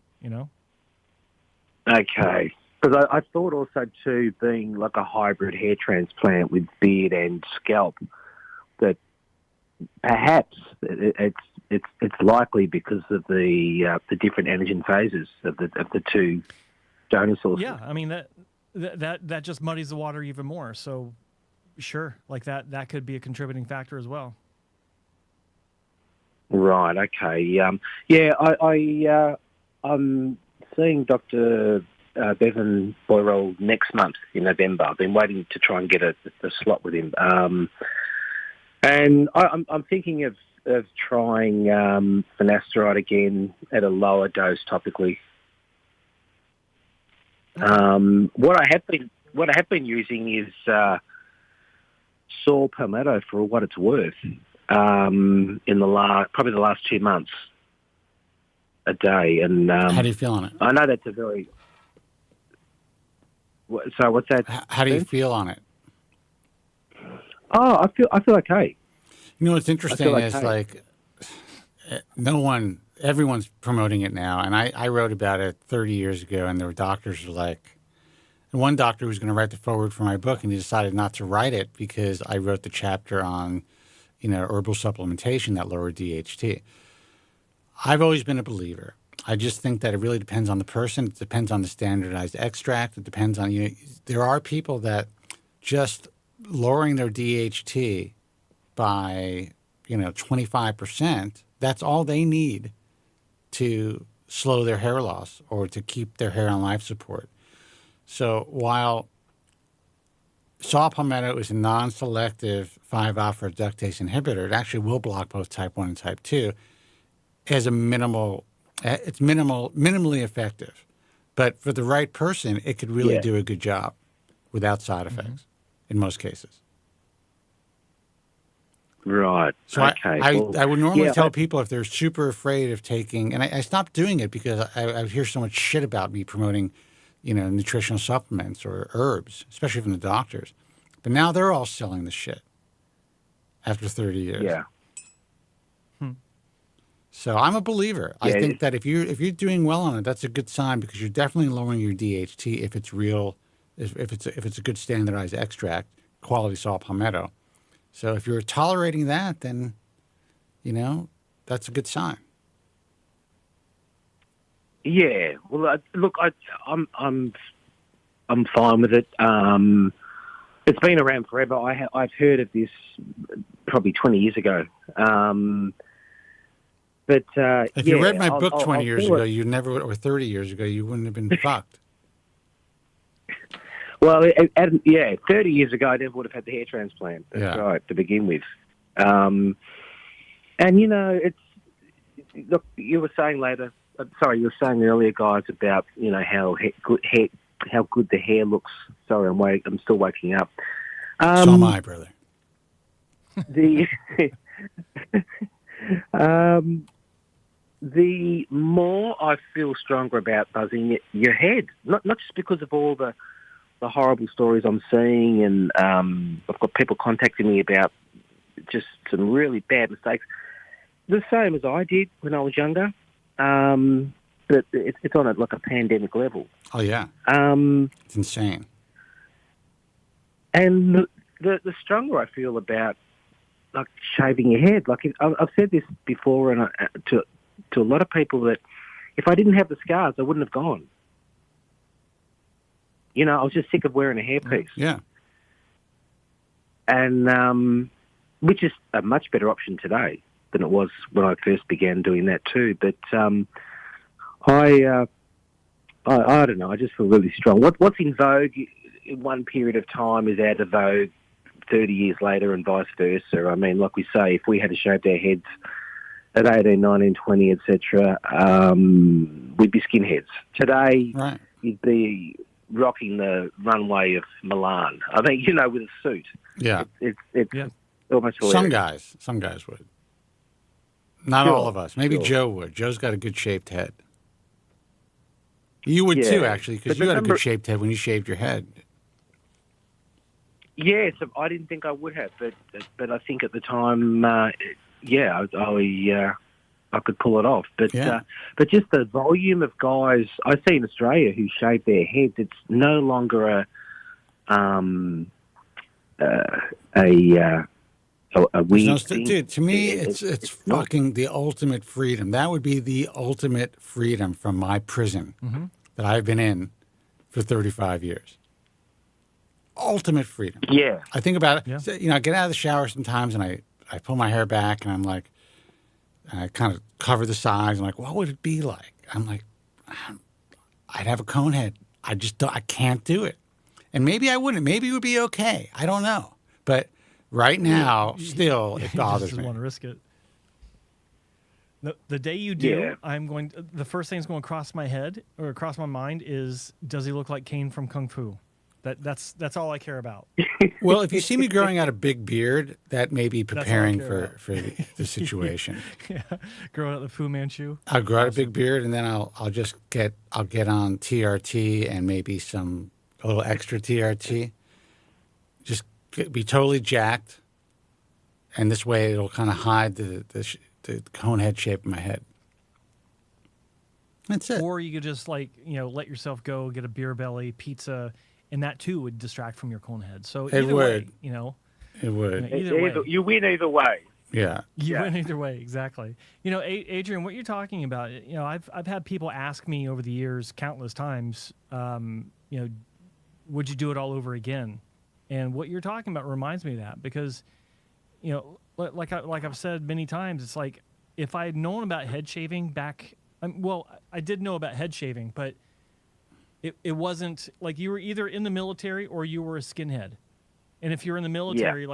Okay. Because I thought also too, being like a hybrid hair transplant with beard and scalp, that perhaps it's likely because of the different anagen phases of the two donor sources. Yeah, I mean that just muddies the water even more. So sure, like that could be a contributing factor as well. Right. Okay. I'm seeing Dr. Bevan Boyrell next month in November. I've been waiting to try and get a slot with him. And I'm thinking of trying finasteride again at a lower dose topically. What I have been using is saw palmetto for what it's worth. In probably the last 2 months, a day. And how do you feel on it? I know that's a very. So what's that? How do you feel on it? Oh, I feel okay. What's interesting is everyone's promoting it now, and I wrote about it 30 years ago, and there were doctors who were like, and one doctor was going to write the foreword for my book, and he decided not to write it because I wrote the chapter on, herbal supplementation that lowered DHT. I've always been a believer. I just think that it really depends on the person. It depends on the standardized extract. It depends on, there are people that just lowering their DHT by, 25%, that's all they need to slow their hair loss or to keep their hair on life support. So while saw palmetto is a non-selective 5-alpha reductase inhibitor, it actually will block both type 1 and type 2 as a minimally effective. But for the right person, it could really do a good job without side effects in most cases. Right. So okay. I would normally tell people if they're super afraid of taking, and I stopped doing it because I would hear so much shit about me promoting, nutritional supplements or herbs, especially from the doctors. But now they're all selling the shit after 30 years. Yeah. So I'm a believer. I think that if you're doing well on it, that's a good sign because you're definitely lowering your DHT if it's real, if it's a good standardized extract, quality saw palmetto. So if you're tolerating that, then, that's a good sign. Yeah. Well, I'm fine with it. It's been around forever. I've heard of this probably 20 years ago. But if you read my book 20 years ago, you never, or 30 years ago, you wouldn't have been fucked. Well, 30 years ago, I never would have had the hair transplant. That's right, to begin with. And, it's... Look, you were saying earlier, guys, about, how good the hair looks. Sorry, I'm still waking up. So am I, brother. The more I feel stronger about buzzing your head, not just because of all the horrible stories I'm seeing, and I've got people contacting me about just some really bad mistakes. The same as I did when I was younger, but it's on a pandemic level. Oh yeah, it's insane. And the stronger I feel about shaving your head, I've said this before, and to a lot of people, that if I didn't have the scars, I wouldn't have gone. I was just sick of wearing a hairpiece. Yeah. And which is a much better option today than it was when I first began doing that too. But I don't know. I just feel really strong. What's in vogue in one period of time is out of vogue 30 years later, and vice versa. I mean, like we say, if we had to shave our heads at 18, 19, 20, etc., we'd be skinheads. Today, you'd be rocking the runway of Milan. I think, with a suit. Yeah. It's Almost hilarious. Some guys would. Not all of us. Maybe Joe would. Joe's got a good shaped head. You would too, actually, because you had a good shaped head when you shaved your head. Yeah, so I didn't think I would have, but I think at the time, I could pull it off. But just the volume of guys I see in Australia who shave their heads, it's no longer a weird thing. Dude, to me, it's fucking the ultimate freedom. That would be the ultimate freedom from my prison that I've been in for 35 years. Ultimate freedom. Yeah. I think about it. Yeah. So, I get out of the shower sometimes and I pull my hair back and I'm like, I kind of cover the sides. I'm like, what would it be like? I'm like, I'd have a cone head. I can't do it. And maybe I wouldn't. Maybe it would be okay. I don't know. But right now, still, it bothers me. I want to risk it. The day you do, the first thing that's going to cross my head or across my mind is, does he look like Kane from Kung Fu? That's all I care about. Well, if you see me growing out a big beard, that may be preparing for the situation. Yeah, grow out the Fu Manchu. I'll grow out a big beard, and then I'll get on TRT and maybe a little extra TRT. Just be totally jacked, and this way it'll kind of hide the cone head shape of my head. That's it. Or you could just let yourself go, get a beer belly, pizza. And that too would distract from your cone head. So it would. Way, it would. Either way. You win either way. Yeah. You win either way, exactly. Adrian, what you're talking about, I've had people ask me over the years countless times, would you do it all over again? And what you're talking about reminds me of that because, like I've said many times, it's like if I had known about head shaving back, I did know about head shaving, but it wasn't like you were either in the military or you were a skinhead. And if you're in the military,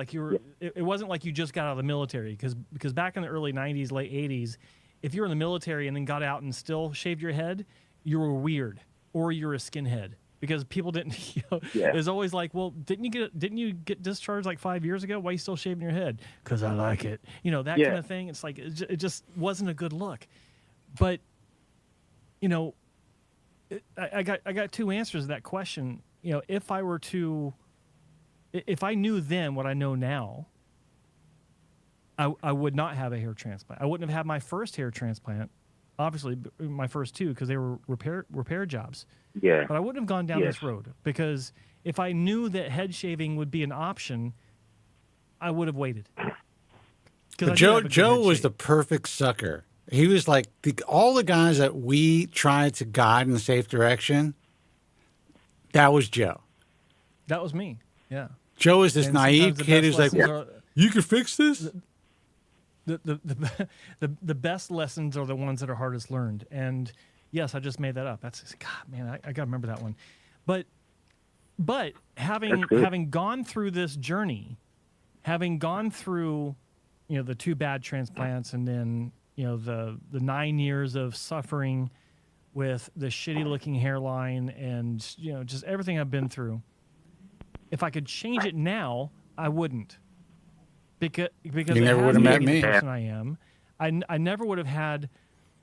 it wasn't like you just got out of the military because back in the early 90s, late 80s, if you were in the military and then got out and still shaved your head, you were weird or you're a skinhead because people didn't, it was always like, well, didn't you get discharged like 5 years ago? Why are you still shaving your head? Because I like it. That kind of thing. It's like, it just wasn't a good look. But, I got two answers to that question. If I knew then what I know now, I would not have a hair transplant. I wouldn't have had my first hair transplant, obviously my first two because they were repair jobs. Yeah. But I wouldn't have gone down this road because if I knew that head shaving would be an option, I would have waited. But Joe was the perfect sucker. He was like all the guys that we tried to guide in the safe direction. That was Joe. That was me. Yeah. Joe is this naive kid who's like, "You can fix this." The best lessons are the ones that are hardest learned. And yes, I just made that up. That's God, man. I got to remember that one. But having gone through this journey, having gone through, the two bad transplants and then. The 9 years of suffering with the shitty looking hairline and, just everything I've been through. If I could change it now, I wouldn't. Because you never would have met me. The person I am. I never would have had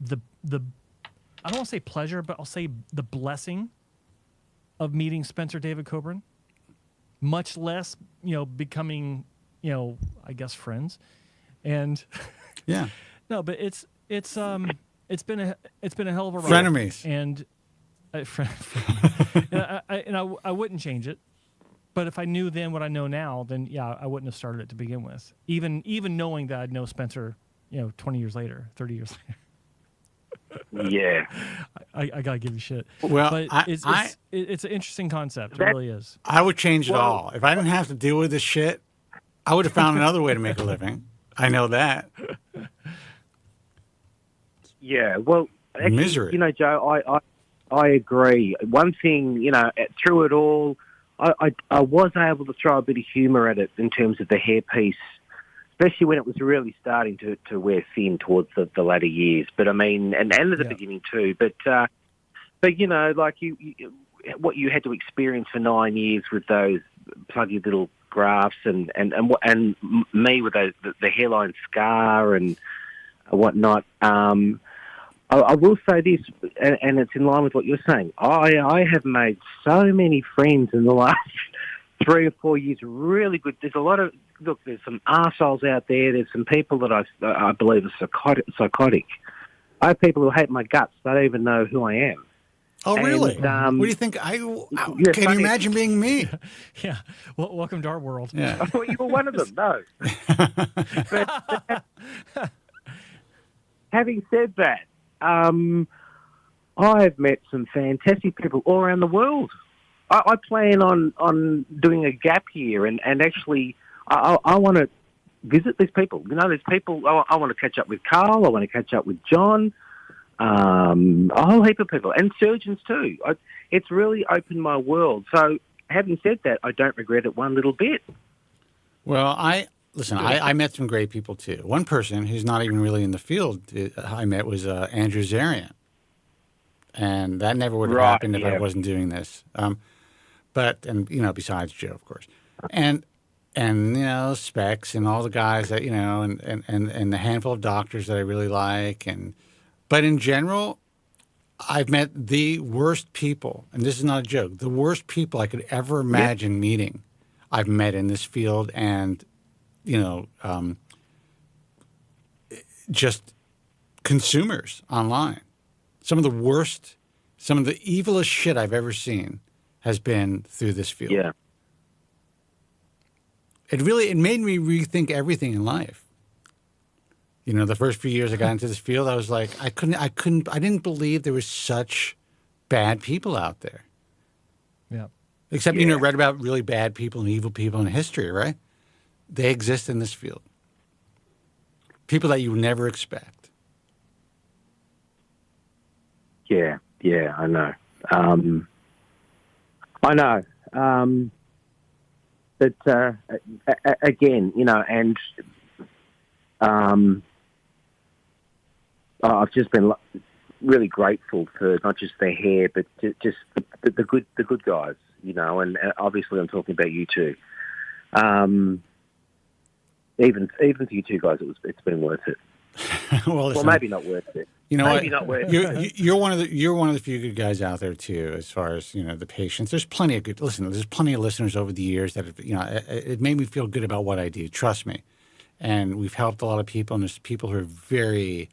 the I don't want to say pleasure, but I'll say the blessing of meeting Spencer David Kobren. Much less, becoming, I guess friends. And yeah. No, but it's been a hell of a ride. Frenemies. And I wouldn't change it. But if I knew then what I know now, then I wouldn't have started it to begin with. Even knowing that I'd know Spencer, 20 years later, 30 years later. Yeah. I gotta give you shit. Well, but it's an interesting concept. It really is. I would change it all. If I didn't have to deal with this shit, I would have found another way to make a living. I know that. Yeah, well, actually, misery. Joe, I agree. One thing, through it all, I was able to throw a bit of humour at it in terms of the hairpiece, especially when it was really starting to wear thin towards the latter years. But I mean, and at the beginning too. But like what you had to experience for 9 years with those pluggy little grafts and me with the hairline scar and whatnot. I will say this, and it's in line with what you're saying. I have made so many friends in the last 3 or 4 years. Really good. There's a lot of there's some arseholes out there. There's some people that I believe are psychotic. I have people who hate my guts. They don't even know who I am. Oh, really? What do you think? Can you imagine being me? Yeah. Well, welcome to our world. Yeah. I thought you were one of them. No. but having said that, I've met some fantastic people all around the world. I plan on doing a gap year and actually I want to visit these people. You know, there's people, I want to catch up with Carl, I want to catch up with John, a whole heap of people, and surgeons too. It's really opened my world. So having said that, I don't regret it one little bit. Well, I met some great people too. One person who's not even really in the field I met was Andrew Zarian. And that never would have happened if I wasn't doing this. Besides Joe, of course. And Specs and all the guys that, and the handful of doctors that I really like. But in general, I've met the worst people, and this is not a joke, the worst people I could ever imagine meeting I've met in this field, and just consumers online. Some of the worst, some of the evilest shit I've ever seen has been through this field. Yeah. It made me rethink everything in life. The first few years I got into this field, I was like, I didn't believe there was such bad people out there. Yeah. Except, read about really bad people and evil people in history, right? They exist in this field. People that you would never expect. Yeah, I know. But again, and I've just been really grateful for not just their hair, but just the good guys, and obviously I'm talking about you too. Even for you two guys, it's been worth it. Well, maybe not worth it. You're one of the few good guys out there too, as far as the patients. There's plenty of good listeners. There's plenty of listeners over the years that have, it made me feel good about what I do. Trust me, and we've helped a lot of people. And there's people who are very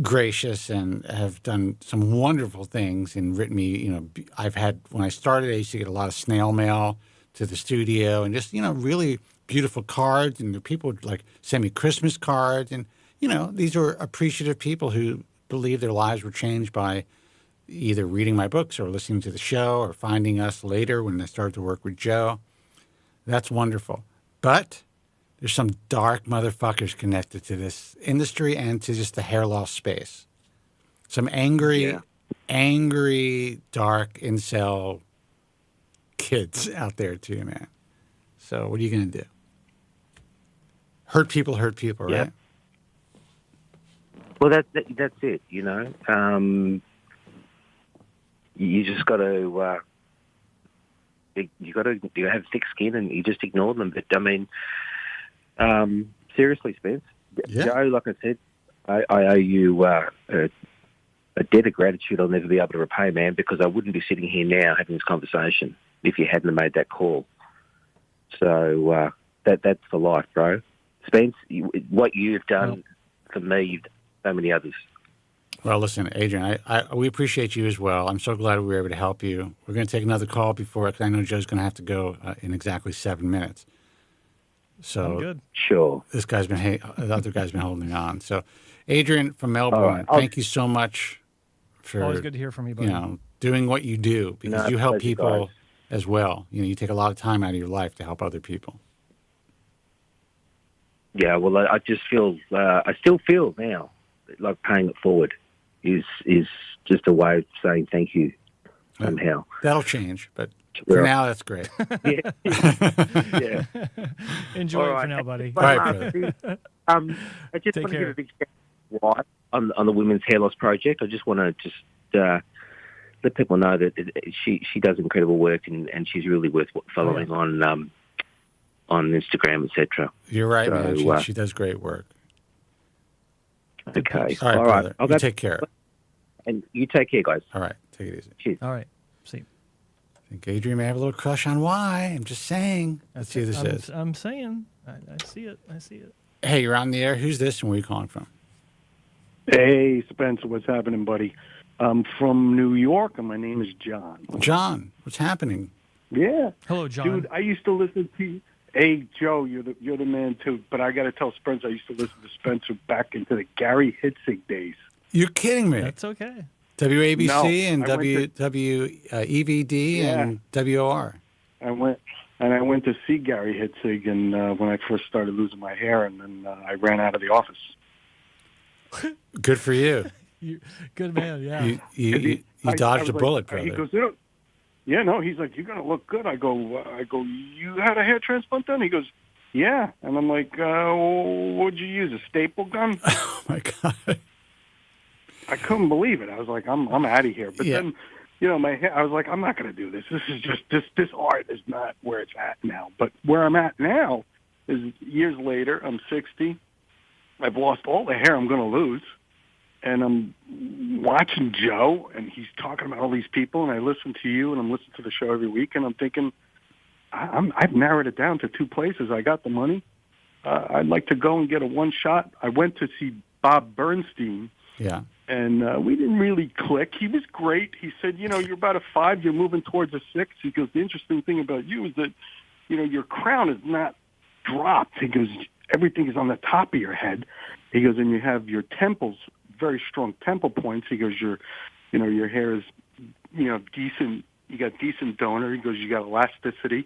gracious and have done some wonderful things and written me. When I started, I used to get a lot of snail mail to the studio and just really beautiful cards, and the people would like send me Christmas cards, and these are appreciative people who believe their lives were changed by either reading my books or listening to the show or finding us later when they started to work with Joe. That's wonderful. But there's some dark motherfuckers connected to this industry and to just the hair loss space. Some angry, dark incel kids out there too, man. So what are you going to do? Hurt people, right? Well, that's it. You just got to you have thick skin, and you just ignore them. But I mean, seriously, Spence, Joe, like I said, I owe you a debt of gratitude I'll never be able to repay, man. Because I wouldn't be sitting here now having this conversation if you hadn't made that call. So that's for life, bro. Spence, what you've done for me, you've done so many others. Well, listen, Adrian, we appreciate you as well. I'm so glad we were able to help you. We're going to take another call because I know Joe's going to have to go in exactly 7 minutes. So good. Sure. The other guy's been holding on. So, Adrian from Melbourne, thank you so much for always good to hear from you, buddy. Doing what you do, because you help people as well. You take a lot of time out of your life to help other people. Yeah, well, I just feel, I still feel now like paying it forward is just a way of saying thank you somehow. That'll change, but for now, that's great. Yeah. Enjoy it for now, buddy. All right, brother. I just want to give a big shout out on the Women's Hair Loss Project. I just want to let people know that she does incredible work, and she's really worth following on on Instagram, etc. You're right, man. She does great work. Okay. All right, brother. You take care. And you take care, guys. All right. Take it easy. Cheers. All right. See. I think Adrian may have a little crush on Y. I'm just saying. Let's see who this is. I'm saying. I see it. I see it. Hey, you're on the air. Who's this and where are you calling from? Hey, Spencer. What's happening, buddy? I'm from New York, and my name is John. John, what's happening? Yeah. Hello, John. Dude, I used to listen to you. Hey, Joe, you're the man, too. But I got to tell Spencer, I used to listen to Spencer back into the Gary Hitzig days. You're kidding me. That's okay. WABC and WEVD and WOR. I went to see Gary Hitzig and when I first started losing my hair, and then I ran out of the office. Good for you. Good man, yeah. You dodged a bullet, brother. He goes, yeah, no, he's like, you're going to look good. I go, you had a hair transplant done? He goes, yeah. And I'm like, what'd you use, a staple gun? Oh, my God. I couldn't believe it. I was like, I'm out of here. But then, my hair, I was like, I'm not going to do this. This is just, this art is not where it's at now. But where I'm at now is years later, I'm 60. I've lost all the hair I'm going to lose. And I'm watching Joe, and he's talking about all these people, and I listen to you, and I'm listening to the show every week, and I'm thinking, I've narrowed it down to 2 places. I got the money. I'd like to go and get a one shot. I went to see Bob Bernstein. Yeah. And we didn't really click. He was great. He said, you're about a 5. You're moving towards a 6. He goes, the interesting thing about you is that, your crown is not dropped. He goes, everything is on the top of your head. He goes, and you have your temples, very strong temple points. He goes, your hair is, decent. You got decent donor. He goes, you got elasticity.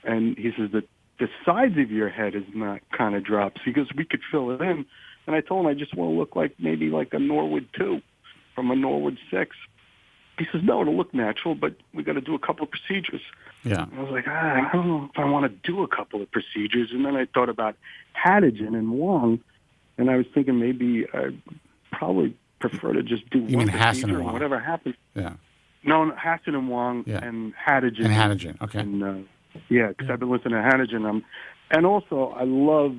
And he says that the sides of your head is not kind of drops. He goes, we could fill it in. And I told him I just want to look like maybe like a Norwood 2 from a Norwood 6. He says, no, it'll look natural, but we got to do a couple of procedures. Yeah. I was like, I don't know if I want to do a couple of procedures. And then I thought about Anagen and Wong, and I was thinking maybe I'd probably prefer to just do one procedure and whatever happens. Yeah. No, Hassan and Wong and Anagen. And Anagen, okay. And, because I've been listening to Anagen. And also, I love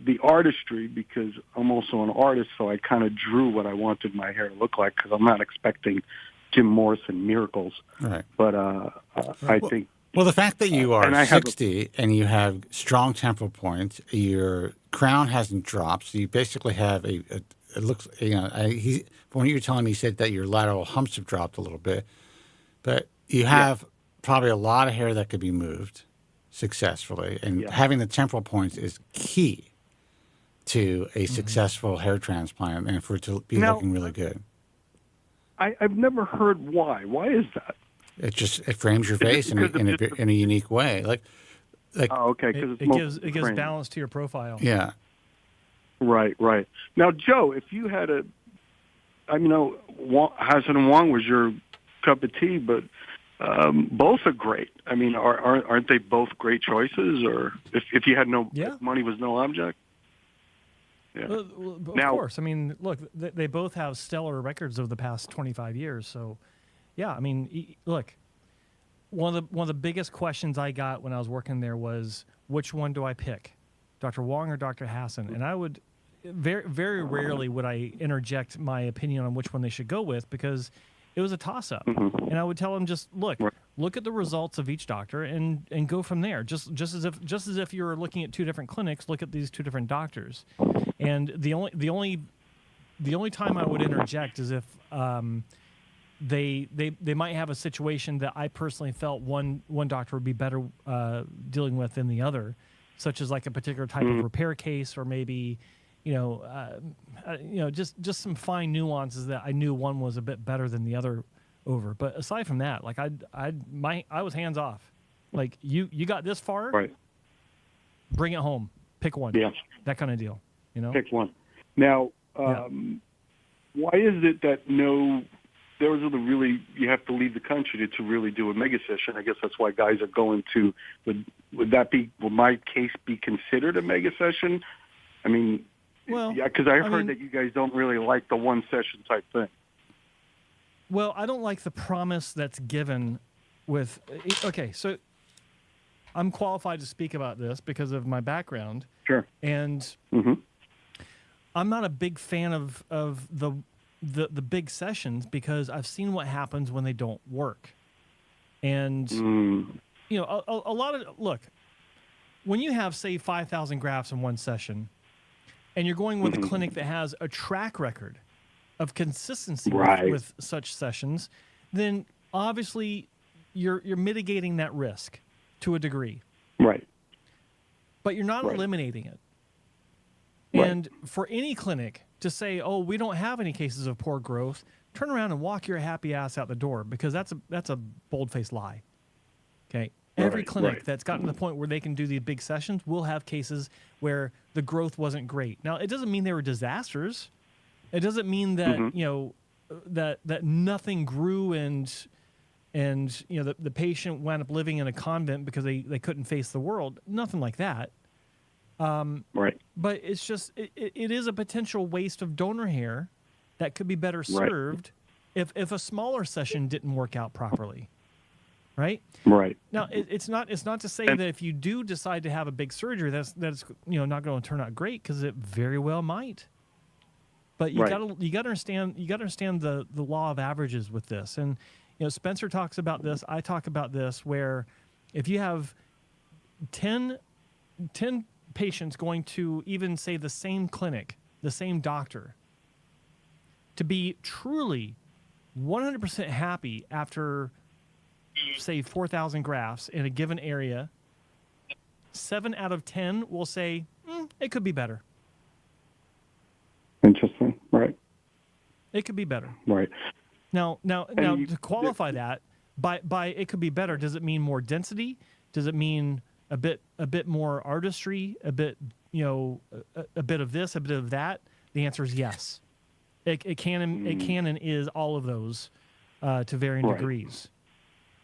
the artistry because I'm also an artist, so I kind of drew what I wanted my hair to look like because I'm not expecting Jim Morrison miracles. Right. But I think... Well, the fact that you are 60 and you have strong temporal points, your crown hasn't dropped, so you basically have it looks, from what you were telling me, you said that your lateral humps have dropped a little bit, but you have probably a lot of hair that could be moved successfully, and having the temporal points is key to a successful hair transplant and for it to be looking really good. I've never heard why. Why is that? It frames your face in a unique way. Like okay, because it gives balance to your profile. Yeah. Right. Now, Joe, if you had Hassan and Wong was your cup of tea, but both are great. I mean, aren't they both great choices? Or if you had if money was no object? Yeah. Of course. I mean, look, they both have stellar records of the past 25 years. So, yeah, I mean, look, one of the biggest questions I got when I was working there was, which one do I pick, Dr. Wong or Dr. Hassan? And I would very, very rarely would I interject my opinion on which one they should go with because it was a toss-up. Mm-hmm. And I would tell them just look at the results of each doctor and go from there. Just as if you were looking at 2 different clinics, look at these 2 different doctors. And the only time I would interject is if they might have a situation that I personally felt one doctor would be better dealing with than the other, such as like a particular type of repair case, or maybe just some fine nuances that I knew one was a bit better than the other over. But aside from that, like I was hands off. Like you got this far, right? Bring it home. Pick one. Yeah, that kind of deal. Pick one. Now, why is it that those are you have to leave the country to really do a mega session? I guess that's why guys are going to. Would my case be considered a mega session? I mean, because I heard that you guys don't really like the one session type thing. Well, I don't like the promise that's given with. Okay, so I'm qualified to speak about this because of my background. Sure. And I'm not a big fan of the big sessions because I've seen what happens when they don't work. And you know, a lot of look, when you have say 5,000 grafts in one session, and you're going with a clinic that has a track record of consistency with such sessions, then obviously you're mitigating that risk to a degree. Right. But you're not eliminating it. And for any clinic to say, "Oh, we don't have any cases of poor growth," turn around and walk your happy ass out the door, because that's a bold-faced lie. Okay? Every clinic that's gotten to the point where they can do these big sessions will have cases where the growth wasn't great. Now, it doesn't mean they were disasters. It doesn't mean that, you know, that nothing grew and you know, the patient wound up living in a convent because they couldn't face the world. Nothing like that. But it's just it is a potential waste of donor hair that could be better served if a smaller session didn't work out properly. Right. Now, it's not to say that if you do decide to have a big surgery, that's you know, not going to turn out great, because it very well might. But you gotta understand the law of averages with this. And you know, Spencer talks about this. I talk about this, where if you have 10 patients going to even say the same clinic, the same doctor, to be truly 100% happy after, say, 4,000 grafts in a given area, 7 out of 10 will say, it could be better. Interesting. Right. It could be better. Right. Now, to qualify that by it could be better, does it mean more density? Does it mean a bit more artistry? A bit, you know, a bit of this, a bit of that? The answer is yes. It can and is all of those to varying degrees.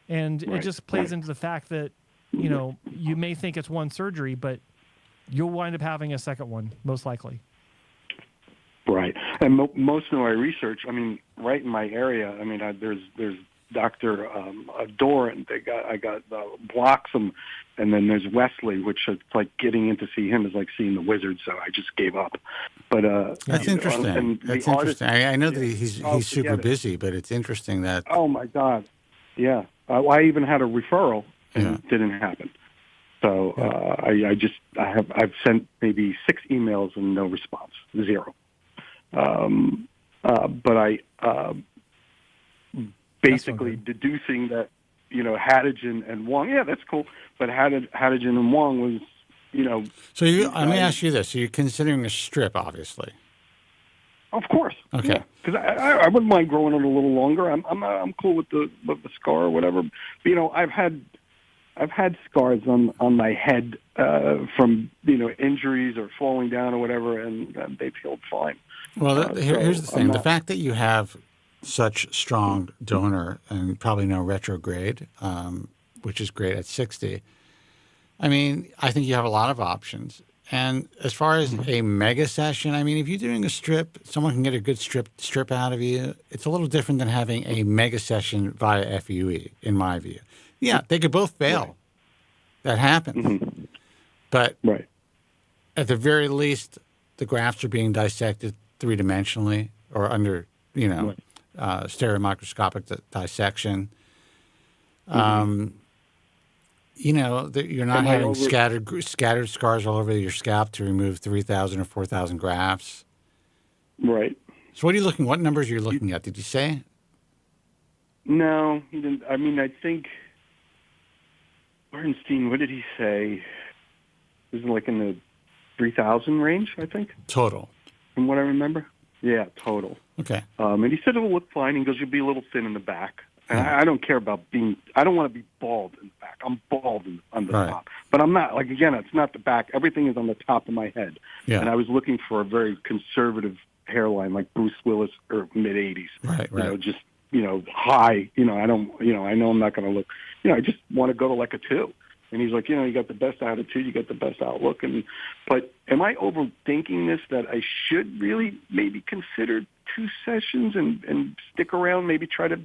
And it just plays into the fact that, you know, you may think it's one surgery, but you'll wind up having a second one, most likely. Right. And most of my research, I mean, right in my area, I mean, there's Dr. Doran. I got Bloxham, and then there's Wesley, which is like getting in to see him is like seeing the wizard, so I just gave up. But that's interesting. That's interesting. I know that he's super busy, but it's interesting that. Oh my God. Yeah. I even had a referral and it didn't happen. So I've sent maybe 6 emails and no response, 0. But I basically deducing that, you know, Anagen and Wong, that's cool. But Anagen and Wong was, you know. So let me ask you this: so you're considering a strip, obviously. Of course. Okay. Because I wouldn't mind growing it a little longer. I'm cool with the scar or whatever. But, you know, I've had scars on my head from, you know, injuries or falling down or whatever, and they've healed fine. Well, here's the thing: the fact that you have such strong donor and probably no retrograde, which is great at 60. I mean, I think you have a lot of options. And as far as a mega session, I mean, if you're doing a strip, someone can get a good strip out of you. It's a little different than having a mega session via FUE, in my view. Yeah, they could both fail. Right. That happens. But at the very least, the grafts are being dissected 3-dimensionally or under, you know, stereomicroscopic dissection. You know, you're not having scattered scars all over your scalp to remove 3,000 or 4,000 grafts. Right. So what numbers are you looking at? Did you say? No, he didn't. I mean, I think Bernstein, what did he say? It was like in the 3,000 range, I think. Total. From what I remember. Yeah, total. Okay. And he said it'll look fine. He goes, you'll be a little thin in the back. And I don't care about I don't want to be bald in the back. I'm bald on the top. But I'm not, like, again, it's not the back. Everything is on the top of my head. Yeah. And I was looking for a very conservative hairline, like Bruce Willis or mid-'80s. Right. You know, just, you know, high. You know, I know I'm not going to look, you know, I just want to go to like a 2. And he's like, you know, you got the best attitude, you got the best outlook. But am I overthinking this, that I should really maybe consider 2 sessions and stick around, maybe try to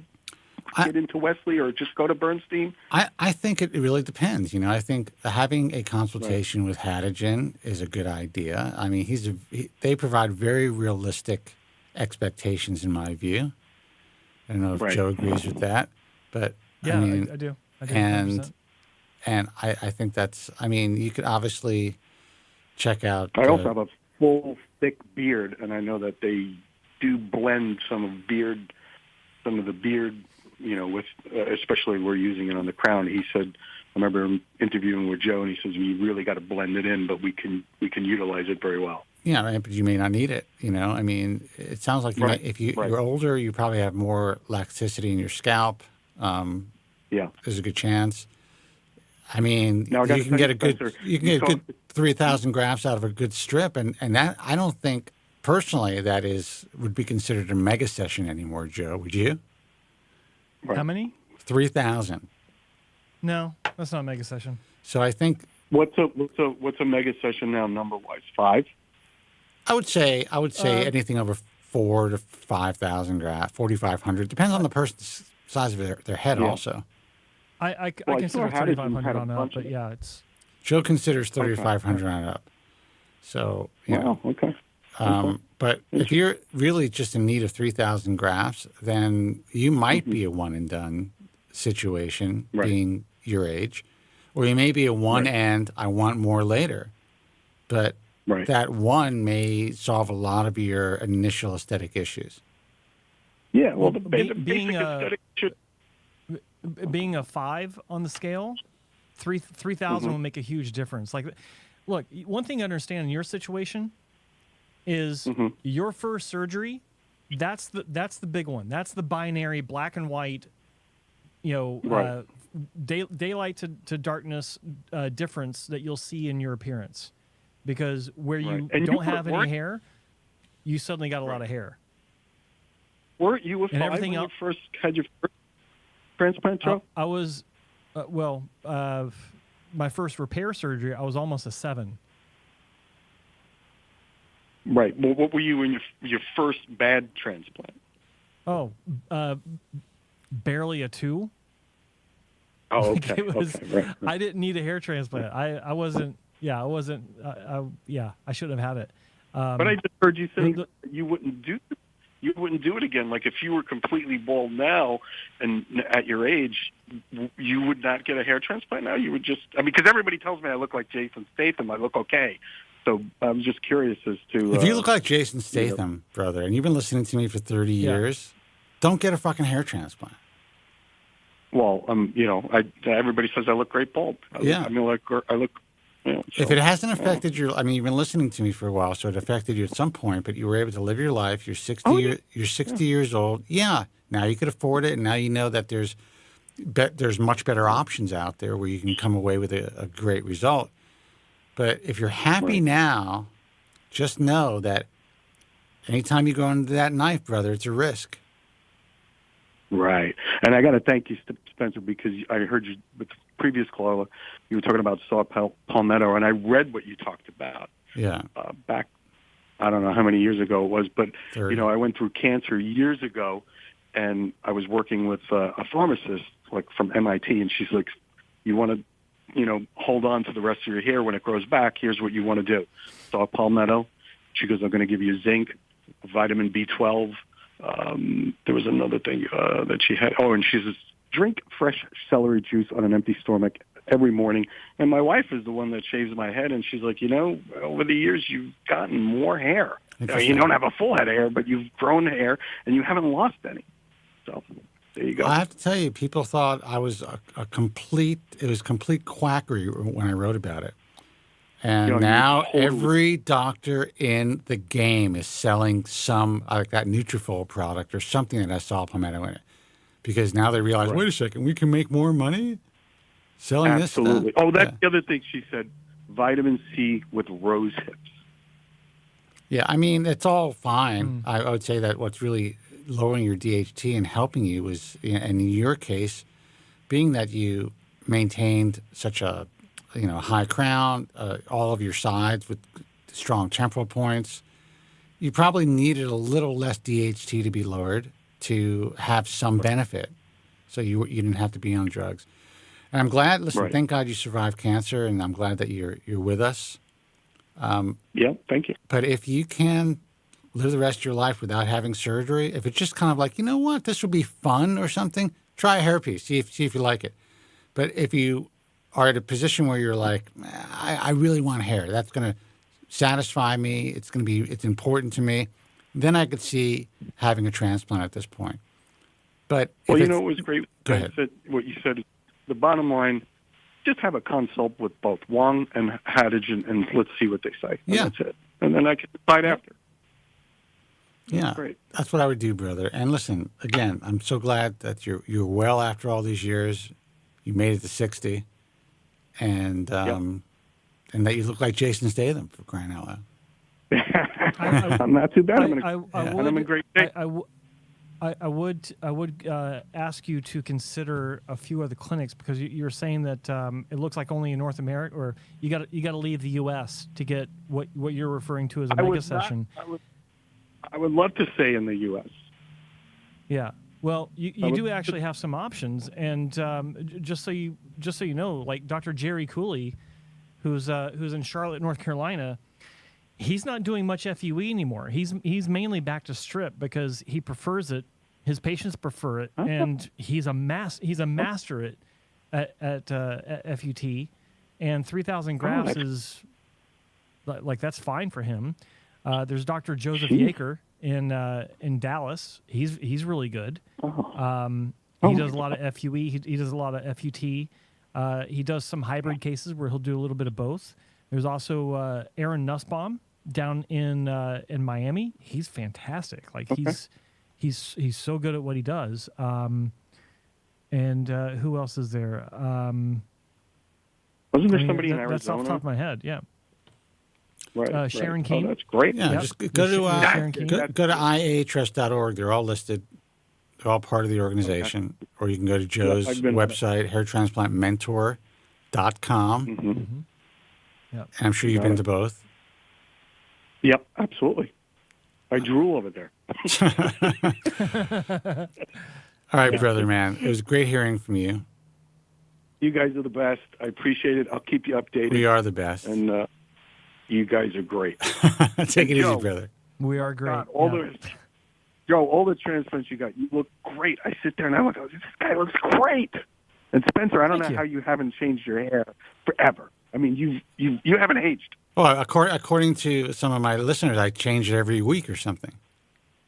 get into Wesley or just go to Bernstein? I think it really depends. I think having a consultation with Anagen is a good idea. I mean, they provide very realistic expectations in my view. I don't know if Joe agrees with that, but yeah, I mean, I do. And 100%. and I think that's. I mean, you could obviously check out. I also have a full, thick beard, and I know that they do blend some of the beard, with especially we're using it on the crown. He said, I remember him interviewing with Joe, and he says we really got to blend it in, but we can utilize it very well. Yeah, right, but you may not need it. I mean, it sounds like if you're older, you probably have more elasticity in your scalp. There's a good chance. I mean, you can get a good 3,000 grafts out of a good strip, and that I don't think personally that would be considered a mega session anymore, Joe. Would you? How many? 3,000. No, that's not a mega session. So I think what's a mega session now number wise? 5? I would say anything over 4,000 to 5,000 grafts, 4,500 depends on the person's size of their head also. I consider 3,500 on up, but yeah, it's. Joe considers 3,500 on up. So okay. But if you're really just in need of 3,000 grafts, then you might be a one and done situation, being your age, or you may be a one and I want more later. But that one may solve a lot of your initial aesthetic issues. Yeah, well, the basic aesthetic should. Being a 5 on the scale, 3,000 will make a huge difference. Like, look, one thing to understand in your situation is your first surgery. That's the big one. That's the binary black and white, daylight to darkness difference that you'll see in your appearance, because where you don't have any hair, you suddenly got a lot of hair. Weren't you a 5 when you first had your first transplant, Joe? I was, my first repair surgery, I was almost a 7. Right. Well, what were you in your first bad transplant? Oh, barely a 2. Oh, okay. Right. I didn't need a hair transplant. I wasn't. Yeah, I wasn't. I shouldn't have had it. But I just heard you say you wouldn't do. You wouldn't do it again. Like if you were completely bald now, and at your age, you would not get a hair transplant now. You would just. I mean, because everybody tells me I look like Jason Statham. I look okay. So I'm just curious as to. If you look like Jason Statham, brother, and you've been listening to me for 30 years, don't get a fucking hair transplant. Well, everybody says I look great bald. I look. If it hasn't affected you've been listening to me for a while, so it affected you at some point, but you were able to live your life. You're 60 years old. Yeah. Now you could afford it, and now you know that there's much better options out there where you can come away with a great result. But if you're happy now, just know that anytime you go into that knife, brother, it's a risk. Right. And I got to thank you, Spencer, because I heard you with the previous caller, you were talking about saw palmetto, and I read what you talked about. Yeah. Back, I don't know how many years ago it was, but 30. I went through cancer years ago, and I was working with a pharmacist, like from MIT, and she's like, "You want to, hold on to the rest of your hair when it grows back. Here's what you want to do: saw palmetto." She goes, "I'm going to give you zinc, vitamin B12." There was another thing that she had. Oh, and she says, drink fresh celery juice on an empty stomach every morning. And my wife is the one that shaves my head, and she's like, over the years you've gotten more hair. You don't have a full head of hair, but you've grown hair, and you haven't lost any. So there you go. I have to tell you, people thought I was complete quackery when I wrote about it. And now every doctor in the game is selling some like that Nutrafol product or something that has saw palmetto in it, because now they realize, wait a second, we can make more money selling this stuff. Absolutely. Oh, that's the other thing she said: vitamin C with rose hips. Yeah, I mean it's all fine. I would say that what's really lowering your DHT and helping you was, in your case, being that you maintained such a high crown, all of your sides with strong temporal points. You probably needed a little less DHT to be lowered to have some benefit. so you didn't have to be on drugs. And I'm glad. Listen, Right. thank God you survived cancer, and I'm glad that you're with us. Yeah, thank you. But if you can live the rest of your life without having surgery, if it's just kind of like, you know what, this would be fun or something, try a hairpiece, see if you like it. But if you are at a position where you're like, I really want hair, that's going to satisfy me, it's important to me, then I could see having a transplant at this point. But Well, it was great. Go ahead. What you said, the bottom line, just have a consult with both Wong and Anagen, and let's see what they say. And that's it. And then I can decide after. Yeah, great. That's what I would do, brother. And listen, again, I'm so glad that you're well after all these years. You made it to 60, and and that you look like Jason Statham, for crying out loud. I'm not too bad. I'm in great shape. I would ask you to consider a few other clinics, because you're saying that it looks like only in North America, or you got to leave the U.S. to get what you're referring to as a mega session. I would love to stay in the U.S. Yeah. Well, you do actually have some options, and just so you know, like Dr. Jerry Cooley, who's in Charlotte, North Carolina, he's not doing much FUE anymore. He's mainly back to strip because he prefers it. His patients prefer it, and he's a master at FUT, and 3,000 grafts is like that's fine for him. There's Dr. Joseph Yaker in Dallas. He's really good. He does a lot of FUE. He does a lot of FUT. He does some hybrid cases where he'll do a little bit of both. There's also Aaron Nussbaum down in Miami. He's fantastic. Like he's so good at what he does. And who else is there? Wasn't there somebody in Arizona? That's off the top of my head. Yeah. Right. Sharon Keene. Oh, that's great. Yeah, just go to iatrust.org. They're all listed. They're all part of the organization. Okay. Or you can go to Joe's website, hairtransplantmentor.com. Mm-hmm. And I'm sure you've been to both. Yep, absolutely. I drool over there. All right, brother, man. It was great hearing from you. You guys are the best. I appreciate it. I'll keep you updated. We are the best. And you guys are great. Take it easy, brother. We are great. God, all the transplants you got, you look great. I sit there and I'm like, this guy looks great. And Spencer, I don't know how you haven't changed your hair forever. I mean, you haven't aged. Well, according to some of my listeners, I change it every week or something.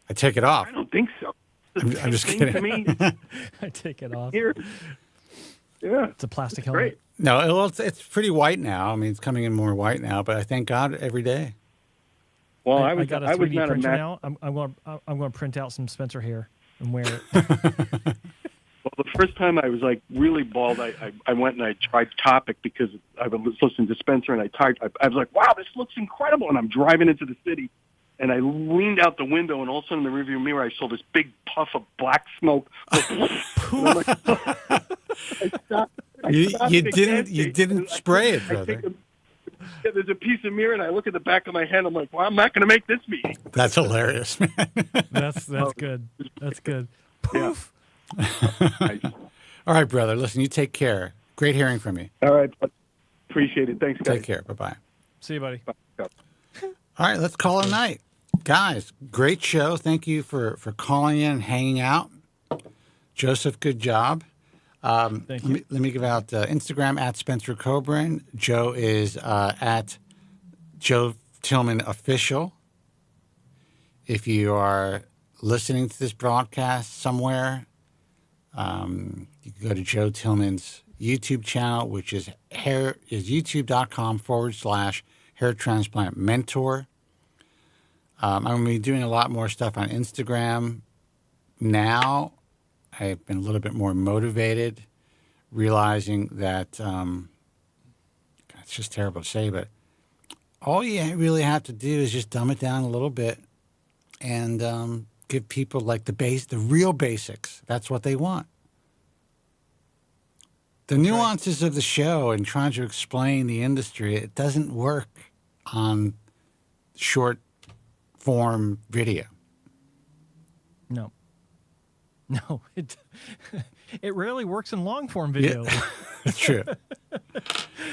I take it off. I don't think so. I'm just kidding. To me. I take it off. Here. Yeah. It's a plastic helmet. Great. No, it's pretty white now. I mean, it's coming in more white now, but I thank God every day. Well, I got a 3D printer now. I'm going to print out some Spencer hair and wear it. Well, the first time I was like really bald, I went and I tried Topic because I was listening to Spencer, and I was like, wow, this looks incredible. And I'm driving into the city, and I leaned out the window, and all of a sudden in the rearview mirror, I saw this big puff of black smoke. You didn't spray it, brother. There's a piece of mirror, and I look at the back of my head. I'm like, well, I'm not going to make this meeting. That's hilarious, man. That's good. That's good. Poof. All right, brother. Listen, you take care. Great hearing from you. All right. Appreciate it. Thanks, guys. Take care. Bye-bye. See you, buddy. Bye. All right, let's call it a night. Guys, great show. Thank you for calling in and hanging out. Joseph, good job. Thank you. Let me give out Instagram at Spencer Kobren. Joe is at Joe Tillman Official. If you are listening to this broadcast somewhere, you can go to Joe Tillman's YouTube channel, which is youtube.com/hair transplant mentor. I'm going to be doing a lot more stuff on Instagram now. I've been a little bit more motivated, realizing that it's just terrible to say, but all you really have to do is just dumb it down a little bit and give people like the real basics. That's what they want. The nuances of the show and trying to explain the industry, it doesn't work on short form video. No. No, it rarely works in long form video. Yeah. That's true.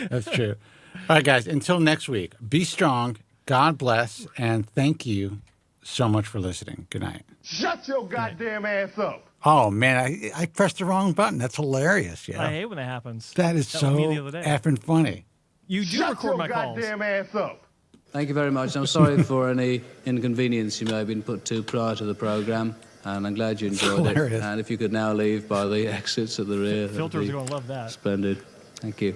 That's true. All right, guys, until next week, be strong, God bless, and thank you so much for listening. Good night. Shut your goddamn ass up. Oh, man, I pressed the wrong button. That's hilarious. Yeah. I hate when that happens. That is so effing funny. You do record my calls. Shut your goddamn ass up. Thank you very much. I'm sorry for any inconvenience you may have been put to prior to the programme, and I'm glad you enjoyed it. And if you could now leave by the exits at the rear. Filters are going to love that. Splendid. Thank you.